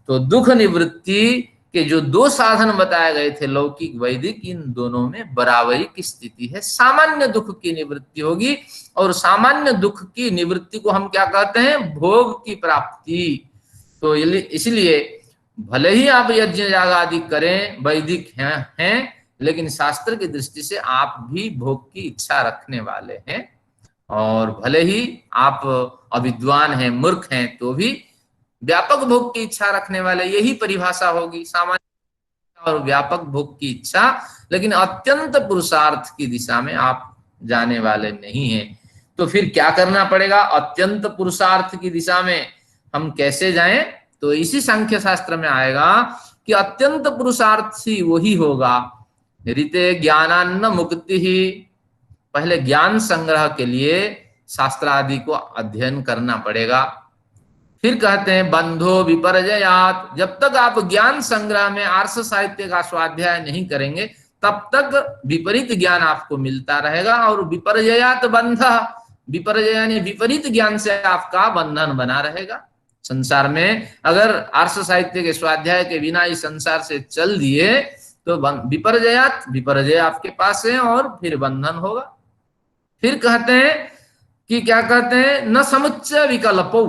तो दुख निवृत्ति के जो दो साधन बताए गए थे, लौकिक वैदिक, इन दोनों में बराबरी की स्थिति है। सामान्य दुख की निवृत्ति होगी, और सामान्य दुख की निवृत्ति को हम क्या कहते हैं? भोग की प्राप्ति। तो इसलिए भले ही आप यज्ञ याग आदि करें, वैदिक हैं, लेकिन शास्त्र की दृष्टि से आप भी भोग की इच्छा रखने वाले हैं। और भले ही आप अविद्वान हैं, मूर्ख हैं, तो भी व्यापक भोग की इच्छा रखने वाले, यही परिभाषा होगी, सामान्य और व्यापक भोग की इच्छा। लेकिन अत्यंत पुरुषार्थ की दिशा में आप जाने वाले नहीं हैं। तो फिर क्या करना पड़ेगा? अत्यंत पुरुषार्थ की दिशा में हम कैसे जाएं? तो इसी सांख्य शास्त्र में आएगा कि अत्यंत पुरुषार्थी वही होगा, ऋते ज्ञानान्न मुक्ति ही। पहले ज्ञान संग्रह के लिए शास्त्र आदि को अध्ययन करना पड़ेगा। फिर कहते हैं बंधो विपर्जयात, जब तक आप ज्ञान संग्रह में आर्ष साहित्य का स्वाध्याय नहीं करेंगे तब तक विपरीत ज्ञान आपको मिलता रहेगा। और विपर्जयात बंध, विपर्जय यानी विपरीत ज्ञान से आपका बंधन बना रहेगा। संसार में अगर आर्ष साहित्य के स्वाध्याय के बिना इस संसार से चल दिए तो विपर्जयात, विपर्जय आपके पास है और फिर बंधन होगा। फिर कहते हैं कि क्या कहते हैं? न समुच्चय विकल्पो,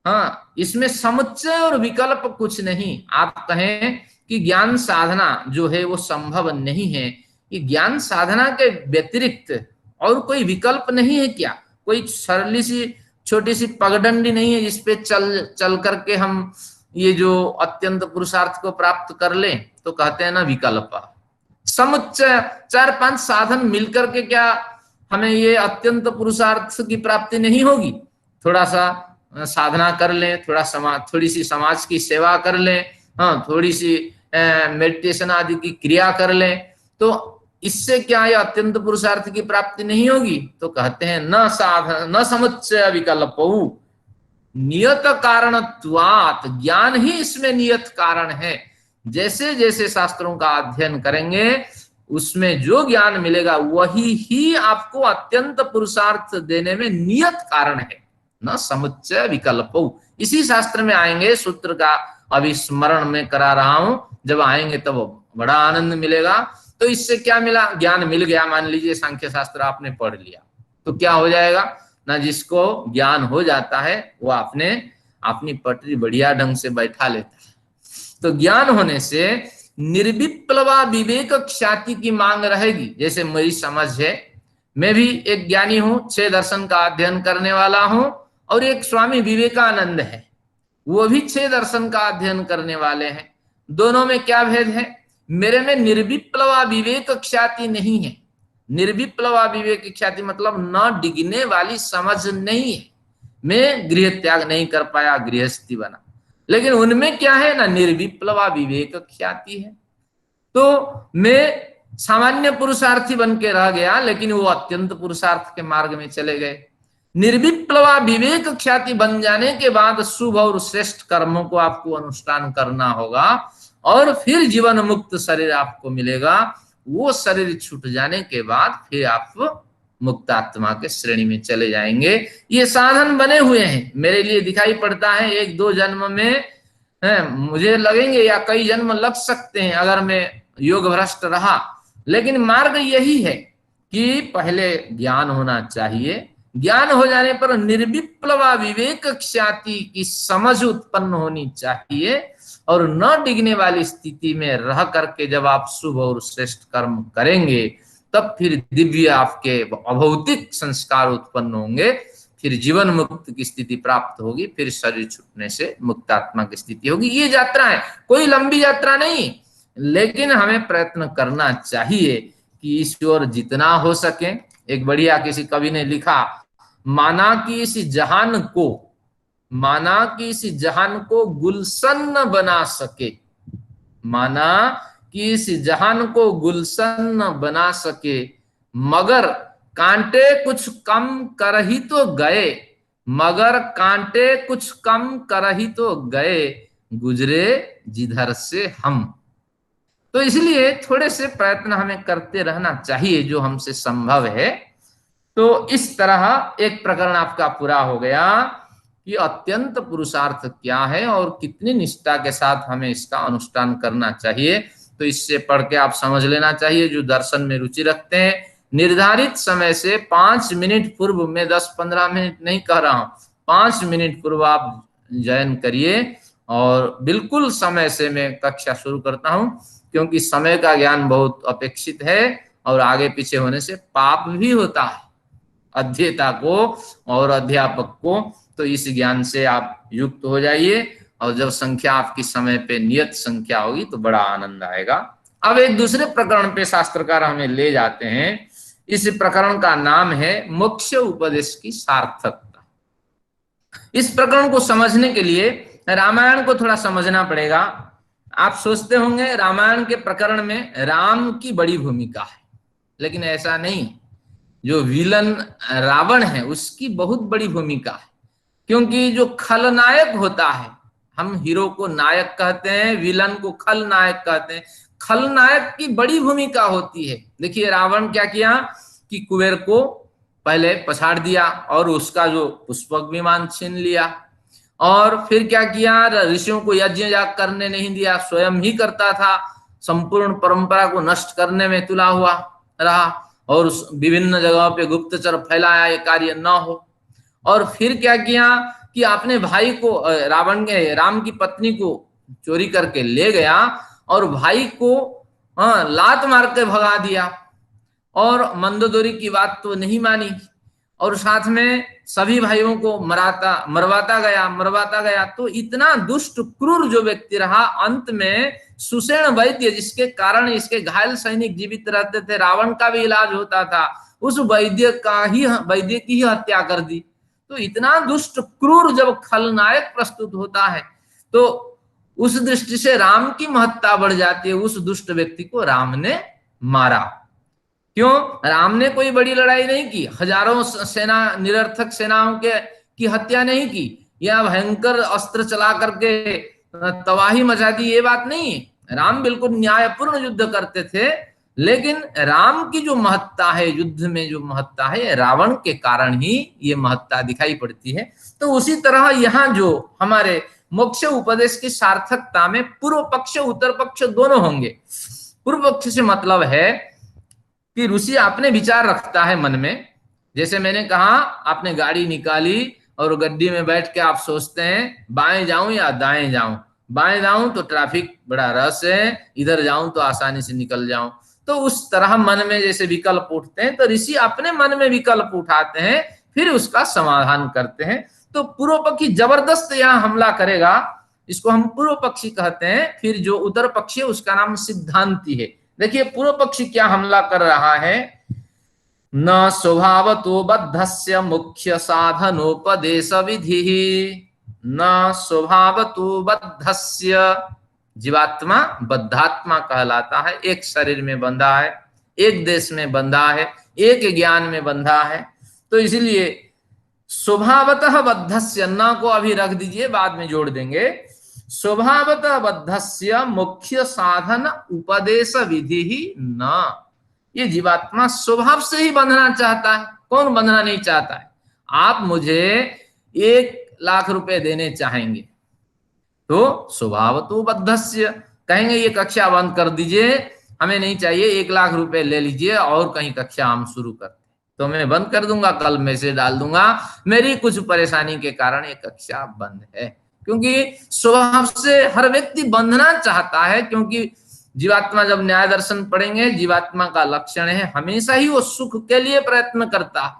हाँ, इसमें समुच्चय और विकल्प कुछ नहीं। आप कहें कि ज्ञान साधना जो है वो संभव नहीं है, ये ज्ञान साधना के व्यतिरिक्त और कोई विकल्प नहीं है क्या? कोई सरली सी छोटी सी पगडंडी नहीं है जिसपे चल करके हम ये जो अत्यंत पुरुषार्थ को प्राप्त कर लें? तो कहते हैं ना विकल्प। समुच्चय 4-5 साधन मिलकर के क्या हमें ये अत्यंत पुरुषार्थ की प्राप्ति नहीं होगी? थोड़ा सा साधना कर लें, थोड़ी सी समाज की सेवा कर लें, हाँ, थोड़ी सी मेडिटेशन आदि की क्रिया कर लें, तो इससे क्या ये अत्यंत पुरुषार्थ की प्राप्ति नहीं होगी? तो कहते हैं न साधन न समुच्चय विकल्पो नियत कारणत्वात्, ज्ञान ही इसमें नियत कारण है। जैसे जैसे शास्त्रों का अध्ययन करेंगे उसमें जो ज्ञान मिलेगा वही ही आपको अत्यंत पुरुषार्थ देने में नियत कारण है। न समुच्चय विकल्पो। इसी शास्त्र में आएंगे, सूत्र का अभी स्मरण में करा रहा हूं, जब आएंगे तब बड़ा आनंद मिलेगा। तो इससे क्या मिला, ज्ञान मिल गया। मान लीजिए सांख्य शास्त्र आपने पढ़ लिया तो क्या हो जाएगा ना, जिसको ज्ञान हो जाता है वो आपने अपनी पटरी बढ़िया ढंग से बैठा लेता है। तो ज्ञान होने से निर्विप्लवा विवेक ख्याति की मांग रहेगी। जैसे मेरी समझ है, मैं भी एक ज्ञानी हूं, 6 दर्शन का अध्ययन करने वाला हूं, और एक स्वामी विवेकानंद है, वो भी 6 दर्शन का अध्ययन करने वाले हैं। दोनों में क्या भेद है, मेरे में निर्विप्लवा विवेक ख्याति नहीं है। निर्विप्लवा विवेक ख्याति मतलब न डिगने वाली समझ नहीं है, मैं गृह त्याग नहीं कर पाया, गृहस्थी बना। लेकिन उनमें क्या है ना, निर्विप्लवा विवेक ख्याति है। तो मैं सामान्य पुरुषार्थी बन के रह गया, लेकिन वो अत्यंत पुरुषार्थ के मार्ग में चले गए। निर्विप्लवा विवेक ख्याति बन जाने के बाद शुभ और श्रेष्ठ कर्मों को आपको अनुष्ठान करना होगा, और फिर जीवन मुक्त शरीर आपको मिलेगा। वो शरीर छूट जाने के बाद फिर आप मुक्त आत्मा के श्रेणी में चले जाएंगे। ये साधन बने हुए हैं, मेरे लिए दिखाई पड़ता है 1-2 जन्म में मुझे लगेंगे, या कई जन्म लग सकते हैं अगर मैं योग भ्रष्ट रहा। लेकिन मार्ग यही है कि पहले ज्ञान होना चाहिए, ज्ञान हो जाने पर निर्विप्लवा विवेक ख्याति की समझ उत्पन्न होनी चाहिए, और न डिगने वाली स्थिति में रह करके जब आप शुभ और श्रेष्ठ कर्म करेंगे, तब फिर दिव्य आपके अभौतिक संस्कार उत्पन्न होंगे, फिर जीवन मुक्त की स्थिति प्राप्त होगी, फिर शरीर छूटने से मुक्त आत्मा की स्थिति होगी। ये यात्रा है, कोई लंबी यात्रा नहीं, लेकिन हमें प्रयत्न करना चाहिए कि इस ओर जितना हो सके। एक बढ़िया किसी कवि ने लिखा, माना कि इस जहान को गुलशन बना सके, माना कि इस जहान को गुलशन बना सके, मगर कांटे कुछ कम कर ही तो गए, मगर कांटे कुछ कम कर ही तो गए, गुजरे जिधर से हम। तो इसलिए थोड़े से प्रयत्न हमें करते रहना चाहिए जो हमसे संभव है। तो इस तरह एक प्रकरण आपका पूरा हो गया कि अत्यंत पुरुषार्थ क्या है और कितनी निष्ठा के साथ हमें इसका अनुष्ठान करना चाहिए। तो इससे पढ़ के आप समझ लेना चाहिए, जो दर्शन में रुचि रखते हैं, निर्धारित समय से 5 मिनट पूर्व, मैं 10-15 मिनट नहीं कह रहा हूं, 5 मिनट पूर्व आप जॉइन करिए। और बिल्कुल समय से मैं कक्षा शुरू करता हूं, क्योंकि समय का ज्ञान बहुत अपेक्षित है, और आगे पीछे होने से पाप भी होता है अध्येता को और अध्यापक को। तो इस ज्ञान से आप युक्त हो जाइए, और जब संख्या आपकी समय पे नियत संख्या होगी तो बड़ा आनंद आएगा। अब एक दूसरे प्रकरण पे शास्त्रकार हमें ले जाते हैं। इस प्रकरण का नाम है मोक्ष उपदेश की सार्थकता। इस प्रकरण को समझने के लिए रामायण को थोड़ा समझना पड़ेगा। आप सोचते होंगे रामायण के प्रकरण में राम की बड़ी भूमिका है, लेकिन ऐसा नहीं। जो विलन रावण है उसकी बहुत बड़ी भूमिका है, क्योंकि जो खलनायक होता है, हम हीरो को नायक कहते हैं, विलन को खलनायक कहते हैं, खलनायक की बड़ी भूमिका होती है। देखिए रावण क्या किया कि कुबेर को पहले पछाड़ दिया और उसका जो पुष्पक विमान छीन लिया, और फिर क्या किया, ऋषियों को यज्ञ याग करने नहीं दिया, स्वयं ही करता था, संपूर्ण परंपरा को नष्ट करने में तुला हुआ रहा, और विभिन्न जगहों पे गुप्तचर फैलाया ये कार्य न हो। और फिर क्या किया कि अपने भाई को, रावण के राम की पत्नी को चोरी करके ले गया, और भाई को लात मार के भगा दिया, और मंदोदरी की बात तो नहीं मानी, और साथ में सभी भाइयों को मरवाता गया। तो इतना दुष्ट क्रूर जो व्यक्ति रहा, अंत में सुषेण वैद्य, जिसके कारण इसके घायल सैनिक जीवित रहते थे, रावण का भी इलाज होता था, उस वैद्य की ही हत्या कर दी। तो इतना दुष्ट क्रूर जब खलनायक प्रस्तुत होता है, तो उस दृष्टि से राम की महत्ता बढ़ जाती है। उस दुष्ट व्यक्ति को राम ने मारा। क्यों? राम ने कोई बड़ी लड़ाई नहीं की, हजारों सेना, निरर्थक सेनाओं की हत्या नहीं की, या भयंकर अस्त्र चला करके तबाही मचा दी, ये बात नहीं है। राम बिल्कुल न्यायपूर्ण युद्ध करते थे, लेकिन राम की जो महत्ता है, युद्ध में जो महत्ता है, रावण के कारण ही ये महत्ता दिखाई पड़ती है। तो उसी तरह यहाँ जो हमारे मोक्ष उपदेश की सार्थकता में पूर्व पक्ष उत्तर पक्ष दोनों होंगे। पूर्व पक्ष से मतलब है कि ऋषि अपने विचार रखता है मन में। जैसे मैंने कहा, आपने गाड़ी निकाली और गड्डी में बैठ के आप सोचते हैं बाएं जाऊं या दाएं जाऊं। बाएं जाऊं तो ट्रैफिक बड़ा रश है, इधर जाऊं तो आसानी से निकल जाऊं। तो उस तरह मन में जैसे विकल्प उठते हैं, तो ऋषि अपने मन में विकल्प उठाते हैं, फिर उसका समाधान करते हैं। तो पूर्व पक्षी जबरदस्त यहाँ हमला करेगा, इसको हम पूर्व पक्षी कहते हैं। फिर जो उत्तर पक्षी है उसका नाम सिद्धांती है। देखिए पूर्व पक्षी क्या हमला कर रहा है। न स्वभावतो बद्धस्य मुख्य साधनोपदेश विधि, न स्वभावतो बद्धस्य। जीवात्मा बद्धात्मा कहलाता है, एक शरीर में बंधा है, एक देश में बंधा है, एक ज्ञान में बंधा है। तो इसलिए स्वभावतः बद्धस्य, न को अभी रख दीजिए, बाद में जोड़ देंगे। स्वभावतः बद्धस्य मुख्य साधन उपदेश विधि ही न। ये जीवात्मा स्वभाव से ही बंधना चाहता है। कौन बंधना नहीं चाहता है। आप मुझे 1,00,000 रुपए देने चाहेंगे तो स्वभाव तो बद्धस्य कहेंगे ये कक्षा बंद कर दीजिए, हमें नहीं चाहिए, 1,00,000 रुपए ले लीजिए और कहीं कक्षा हम शुरू करते। तो मैं बंद कर दूंगा, कल मैसेज डाल दूंगा मेरी कुछ परेशानी के कारण ये कक्षा बंद है। क्योंकि स्वभाव से हर व्यक्ति बंधना चाहता है। क्योंकि जीवात्मा जब न्याय दर्शन पढ़ेंगे, जीवात्मा का लक्षण है हमेशा ही वो सुख के लिए प्रयत्न करता है।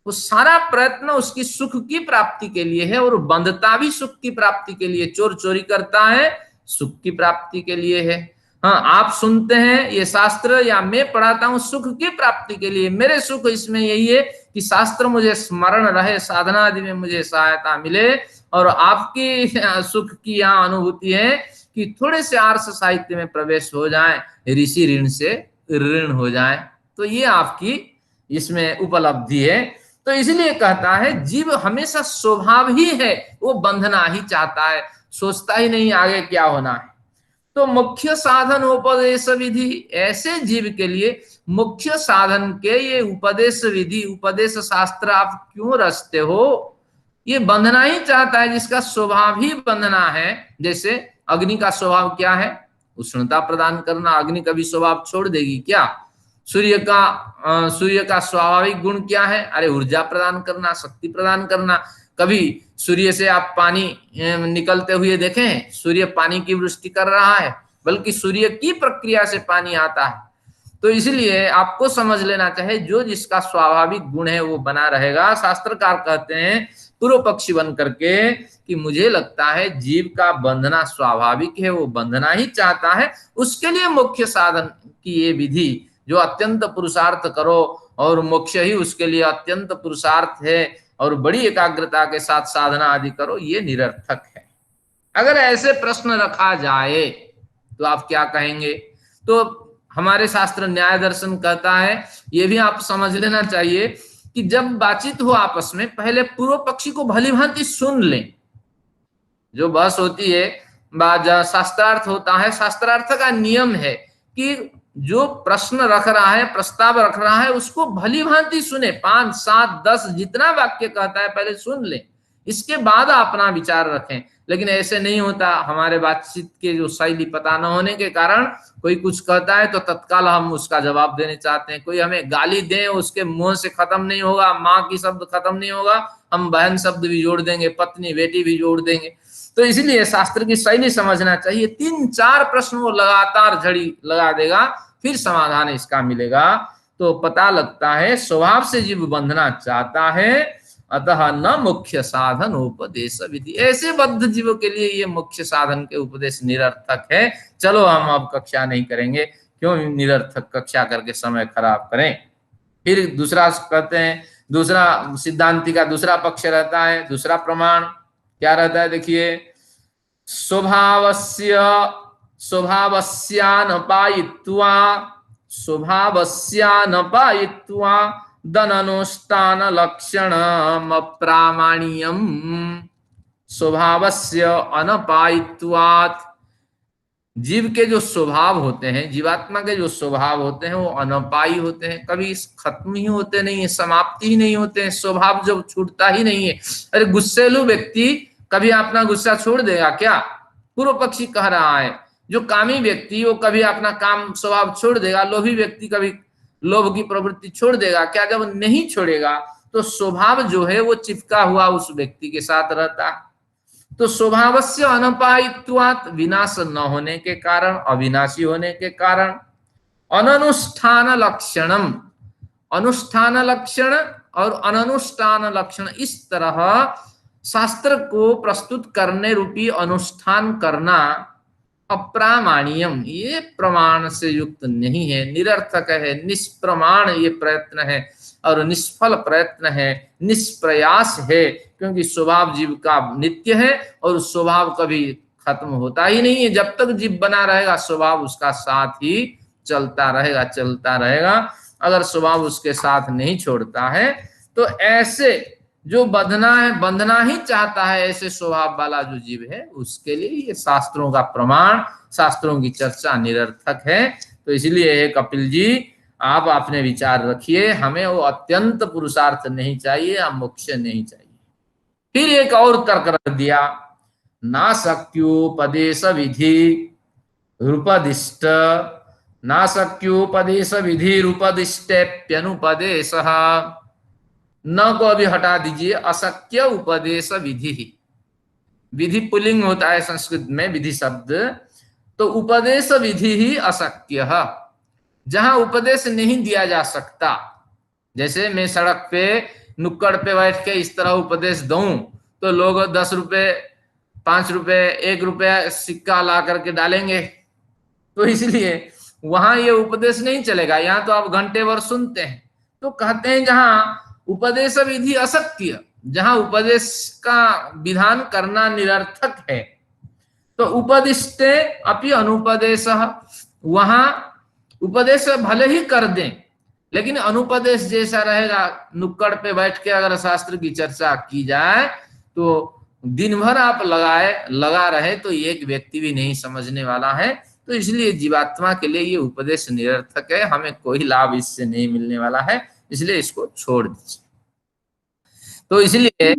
वो सारा प्रयत्न उसकी सुख की प्राप्ति के लिए है, और बंधता भी सुख की प्राप्ति के लिए। चोर चोरी करता है सुख की प्राप्ति के लिए है। हाँ, आप सुनते हैं ये शास्त्र या मैं पढ़ाता हूं सुख की प्राप्ति के लिए। मेरे सुख इसमें यही है कि शास्त्र मुझे स्मरण रहे, साधना आदि में मुझे सहायता मिले। और आपकी सुख की यहाँ अनुभूति है कि थोड़े से आर्ष साहित्य में प्रवेश हो जाए, ऋषि ऋण से ऋण हो जाए। तो ये आपकी इसमें उपलब्धि है। तो इसलिए कहता है जीव हमेशा स्वभाव ही है, वो बंधना ही चाहता है, सोचता ही नहीं आगे क्या होना है। तो मुख्य साधन उपदेश विधि, ऐसे जीव के लिए मुख्य साधन के ये उपदेश विधि, उपदेश शास्त्र आप क्यों रचते हो। ये बंधना ही चाहता है, जिसका स्वभाव ही बंधना है। जैसे अग्नि का स्वभाव क्या है, उष्णता प्रदान करना। अग्नि कभी स्वभाव छोड़ देगी क्या। सूर्य का स्वाभाविक गुण क्या है, अरे ऊर्जा प्रदान करना, शक्ति प्रदान करना। कभी सूर्य से आप पानी निकलते हुए देखें, सूर्य पानी की वृष्टि कर रहा है, बल्कि सूर्य की प्रक्रिया से पानी आता है। तो इसलिए आपको समझ लेना चाहिए, जो जिसका स्वाभाविक गुण है वो बना रहेगा। शास्त्रकार कहते हैं पूर्व पक्षी बन करके कि मुझे लगता है जीव का बंधना स्वाभाविक है, वो बंधना ही चाहता है। उसके लिए मुख्य साधन की ये विधि, जो अत्यंत पुरुषार्थ करो और मोक्ष ही उसके लिए अत्यंत पुरुषार्थ है, और बड़ी एकाग्रता के साथ साधना आदि करो, ये निरर्थक है। अगर ऐसे प्रश्न रखा जाए तो आप क्या कहेंगे। तो हमारे शास्त्र न्याय दर्शन कहता है, ये भी आप समझ लेना चाहिए कि जब बातचीत हो आपस में, पहले पूर्व पक्षी को भली भांति सुन लें। जो बहस होती है, शास्त्रार्थ होता है, शास्त्रार्थ का नियम है कि जो प्रश्न रख रहा है, प्रस्ताव रख रहा है, उसको भली भांति सुने। 5, 7, 10 जितना वाक्य कहता है पहले सुन ले, इसके बाद अपना विचार रखें। लेकिन ऐसे नहीं होता। हमारे बातचीत के जो शैली पता न होने के कारण कोई कुछ कहता है तो तत्काल हम उसका जवाब देने चाहते हैं। कोई हमें गाली दे, उसके मुंह से खत्म नहीं होगा, माँ की शब्द खत्म नहीं होगा, हम बहन शब्द भी जोड़ देंगे, पत्नी बेटी भी जोड़ देंगे। तो इसलिए शास्त्र की शैली समझना चाहिए। 3-4 प्रश्न वो लगातार झड़ी लगा देगा, फिर समाधान इसका मिलेगा। तो पता लगता है स्वभाव से जीव बंधना चाहता है, अतः न मुख्य साधन उपदेश विधि। ऐसे बद्ध जीवों के लिए ये मुख्य साधन के उपदेश निरर्थक है। चलो हम अब कक्षा नहीं करेंगे, क्यों निरर्थक कक्षा करके समय खराब करें। फिर दूसरा कहते हैं, दूसरा सिद्धांति का दूसरा पक्ष रहता है, दूसरा प्रमाण क्या रहता है, देखिए। स्वभावस्यानपायित्वा दननुष्ठान लक्षणम अप्रामाण्यम। स्वभावस्य अनपायित्वात्, जीव के जो स्वभाव होते हैं, जीवात्मा के जो स्वभाव होते हैं वो अनपाई होते हैं, कभी खत्म ही होते नहीं है, समाप्ति ही नहीं होते हैं, स्वभाव जो छूटता ही नहीं है। अरे गुस्सेलू व्यक्ति कभी अपना गुस्सा छोड़ देगा क्या? पूर्व पक्षी कह रहा है। जो कामी व्यक्ति वो कभी अपना काम स्वभाव छोड़ देगा, लोभी व्यक्ति कभी लोभ की प्रवृत्ति छोड़ देगा क्या? जब नहीं छोड़ेगा तो स्वभाव जो है वो चिपका हुआ उस व्यक्ति के साथ रहता है। तो स्वभावस्य अनपायित्वात्, विनाश न होने के कारण, अविनाशी होने के कारण, अननुष्ठान लक्षणम, अनुष्ठान लक्षण और अननुष्ठान लक्षण, इस तरह शास्त्र को प्रस्तुत करने रूपी अनुष्ठान करना अप्रामाण्यम, ये प्रमाण से युक्त नहीं है, निरर्थक है, निष्प्रमाण ये प्रयत्न है और निष्फल प्रयत्न है, निष्प्रयास है, क्योंकि स्वभाव जीव का नित्य है और स्वभाव कभी खत्म होता ही नहीं है। जब तक जीव बना रहेगा स्वभाव उसका साथ ही चलता रहेगा, चलता रहेगा। अगर स्वभाव उसके साथ नहीं छोड़ता है तो ऐसे जो बंधना है, बंधना ही चाहता है, ऐसे स्वभाव वाला जो जीव है उसके लिए ये शास्त्रों का प्रमाण, शास्त्रों की चर्चा निरर्थक है। तो इसलिए हे कपिल जी, आप अपने विचार रखिए, हमें वो अत्यंत पुरुषार्थ नहीं चाहिए, हम मोक्ष नहीं चाहिए। फिर एक और तर्क रख दिया, नाशक्योपदेश विधि रूपदिष्ट, नाशक्योपदेश विधि रूपदिष्टेप्यनुपदेश, न को अभी हटा दीजिए, अशक्य उपदेश विधि ही, विधि पुल्लिंग होता है संस्कृत में विधि शब्द, तो उपदेश विधि ही अशक्य, जहां उपदेश नहीं दिया जा सकता। जैसे मैं सड़क पे नुक्कड़ पे बैठ के इस तरह उपदेश दूं तो लोग 10 रुपए, 5 रुपए, 1 रुपया सिक्का ला करके डालेंगे, तो इसलिए वहां ये उपदेश नहीं चलेगा। यहाँ तो आप घंटे भर सुनते हैं। तो कहते हैं जहां उपदेश विधि अशक्य, जहां उपदेश का विधान करना निरर्थक है, तो उपदिष्टे अपि अनुपदेश, वहां उपदेश भले ही कर दें लेकिन अनुपदेश जैसा रहेगा। नुक्कड़ पे बैठ के अगर शास्त्र की चर्चा की जाए तो दिन भर आप लगा रहे तो एक व्यक्ति भी नहीं समझने वाला है। तो इसलिए जीवात्मा के लिए ये उपदेश निरर्थक है, हमें कोई लाभ इससे नहीं मिलने वाला है, इसलिए इसको छोड़ दीजिए। तो इसलिए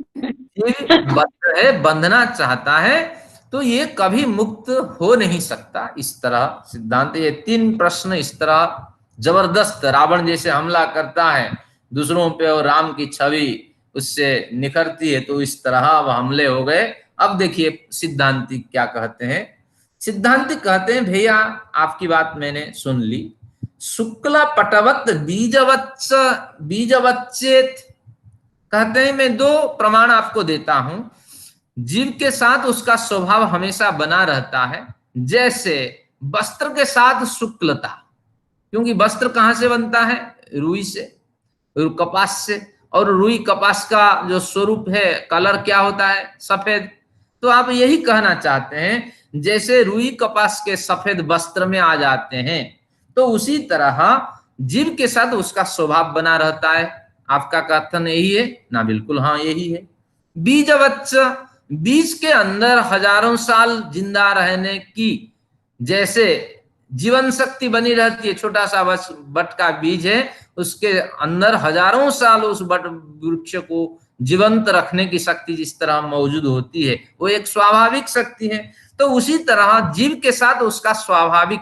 बंध है, बंधना चाहता है, तो ये कभी मुक्त हो नहीं सकता। इस तरह सिद्धांत, ये 3 प्रश्न इस तरह जबरदस्त रावण जैसे हमला करता है दूसरों पे और राम की छवि उससे निखरती है, तो इस तरह अब हमले हो गए। अब देखिए सिद्धांति क्या कहते हैं। सिद्धांति कहते हैं, भैया आपकी बात मैंने सुन ली, शुक्ला पटवत बीजवच्चेत, कहते हैं मैं 2 प्रमाण आपको देता हूं। जीव के साथ उसका स्वभाव हमेशा बना रहता है, जैसे वस्त्र के साथ शुक्लता, क्योंकि वस्त्र कहां से बनता है? रुई से, कपास से, और रुई कपास का जो स्वरूप है, कलर क्या होता है? सफेद। तो आप यही कहना चाहते हैं जैसे रुई कपास के सफेद वस्त्र में आ जाते हैं, तो उसी तरह जीव के साथ उसका स्वभाव बना रहता है। आपका कथन यही है ना? बिल्कुल हाँ, यही है। बीजवच्च, बीज के अंदर हजारों साल जिंदा रहने की जैसे जीवन शक्ति बनी रहती है, छोटा सा बट का बीज है, उसके अंदर हजारों साल उस बट वृक्ष को जीवंत रखने की शक्ति जिस तरह मौजूद होती है, वो एक स्वाभाविक शक्ति है। तो उसी तरह जीव के साथ उसका स्वाभाविक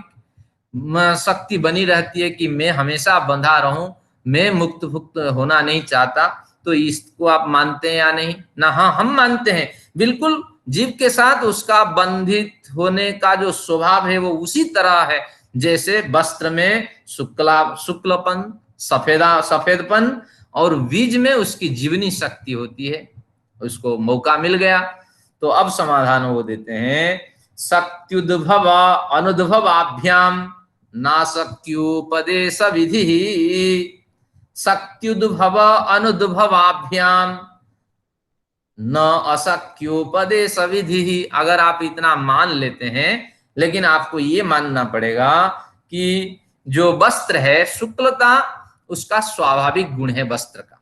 शक्ति बनी रहती है कि मैं हमेशा बंधा रहूं, मैं मुक्त भुक्त होना नहीं चाहता। तो इसको आप मानते हैं या नहीं? ना हाँ, हम मानते हैं। बिल्कुल जीव के साथ उसका बंधित होने का जो स्वभाव है वो उसी तरह है जैसे वस्त्र में शुक्लपन, सफेदपन, और बीज में उसकी जीवनी शक्ति होती है। उसको मौका मिल गया तो अब समाधान वो देते हैं, शक्त्युद्भव अनुद्भवाभ्याम नाशक्योपदेश विधि, शक्त्युद्भव अनुद्भवाभ्याम न अशक्योपदेश विधि। अगर आप इतना मान लेते हैं, लेकिन आपको ये मानना पड़ेगा कि जो वस्त्र है, शुक्लता उसका स्वाभाविक गुण है वस्त्र का।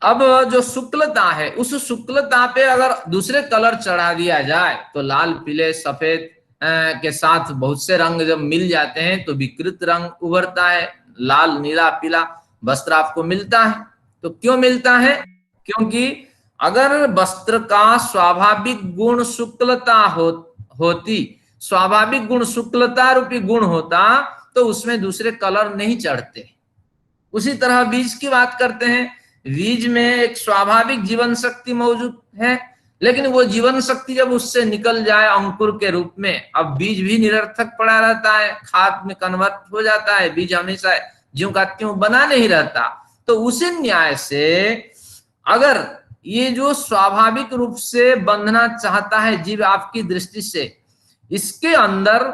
अब जो शुक्लता है, उस शुक्लता पे अगर दूसरे कलर चढ़ा दिया जाए तो लाल, पीले, सफेद, के साथ बहुत से रंग जब मिल जाते हैं तो विकृत रंग उभरता है, लाल, नीला, पीला वस्त्र आपको मिलता है। तो क्यों मिलता है? क्योंकि अगर वस्त्र का स्वाभाविक गुण शुक्लता होती, स्वाभाविक गुण शुक्लता रूपी गुण होता, तो उसमें दूसरे कलर नहीं चढ़ते। उसी तरह बीज की बात करते हैं, बीज में एक स्वाभाविक जीवन शक्ति मौजूद है, लेकिन वो जीवन शक्ति जब उससे निकल जाए अंकुर के रूप में, अब बीज भी निरर्थक पड़ा रहता है, खाद में कन्वर्ट हो जाता है, बीज हमेशा ज्यों का त्यों बना नहीं रहता। तो उसी न्याय से अगर ये जो स्वाभाविक रूप से बंधना चाहता है जीव आपकी दृष्टि से, इसके अंदर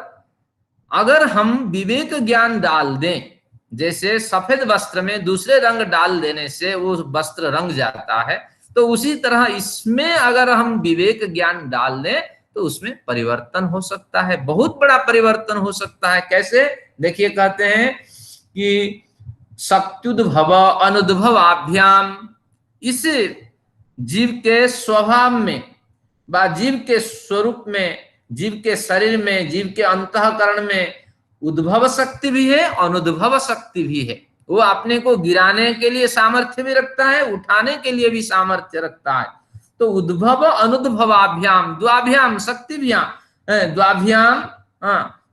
अगर हम विवेक ज्ञान डाल दें, जैसे सफेद वस्त्र में दूसरे रंग डाल देने से वो वस्त्र रंग जाता है, तो उसी तरह इसमें अगर हम विवेक ज्ञान डाल दें तो उसमें परिवर्तन हो सकता है, बहुत बड़ा परिवर्तन हो सकता है। कैसे? देखिए, कहते हैं कि शक्त्युद्भव अनुद्भवाभ्याम, इस जीव के स्वभाव में व जीव के स्वरूप में, जीव के शरीर में, जीव के अंतःकरण में उद्भव शक्ति भी है, अनुद्भव शक्ति भी है। वो अपने को गिराने के लिए सामर्थ्य भी रखता है, उठाने के लिए भी सामर्थ्य रखता है। तो उद्भव अनुद्भवाभ्याम द्वाभ्याम शक्तिभ्याम, द्वाभ्याम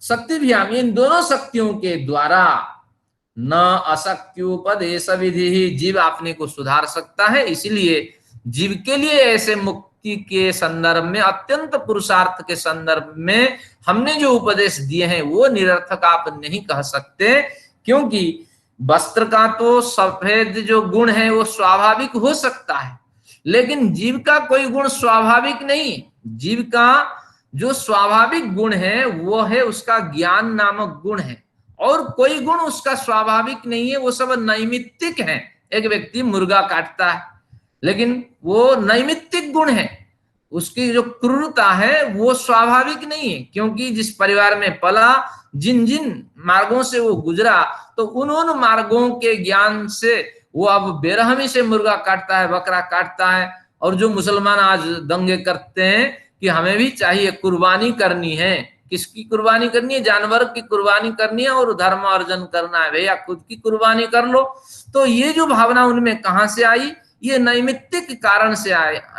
शक्तिभ्याम, इन दोनों शक्तियों के द्वारा न अशक्त्युपदेश विधि, जीव अपने को सुधार सकता है। इसलिए जीव के लिए ऐसे मुक्ति के संदर्भ में, अत्यंत पुरुषार्थ के संदर्भ में हमने जो उपदेश दिए हैं वो निरर्थक आप नहीं कह सकते, क्योंकि वस्त्र का तो सफेद जो गुण है वो स्वाभाविक हो सकता है, लेकिन जीव का कोई गुण स्वाभाविक नहीं। जीव का जो स्वाभाविक गुण है वो है उसका ज्ञान नामक गुण है, और कोई गुण उसका स्वाभाविक नहीं है, वो सब नैमित्तिक है। एक व्यक्ति मुर्गा काटता है, लेकिन वो नैमित्तिक गुण है, उसकी जो क्रूरता है वो स्वाभाविक नहीं है, क्योंकि जिस परिवार में पला, जिन जिन मार्गों से वो गुजरा, तो उन मार्गों के ज्ञान से वो अब बेरहमी से मुर्गा काटता है, बकरा काटता है। और जो मुसलमान आज दंगे करते हैं कि हमें भी चाहिए, कुर्बानी करनी है, किसकी कुर्बानी करनी है? जानवर की कुर्बानी करनी है और धर्म अर्जन करना है, भैया खुद की कुर्बानी कर लो। तो ये जो भावना उनमें कहां से आई? ये नैमित्तिक कारण से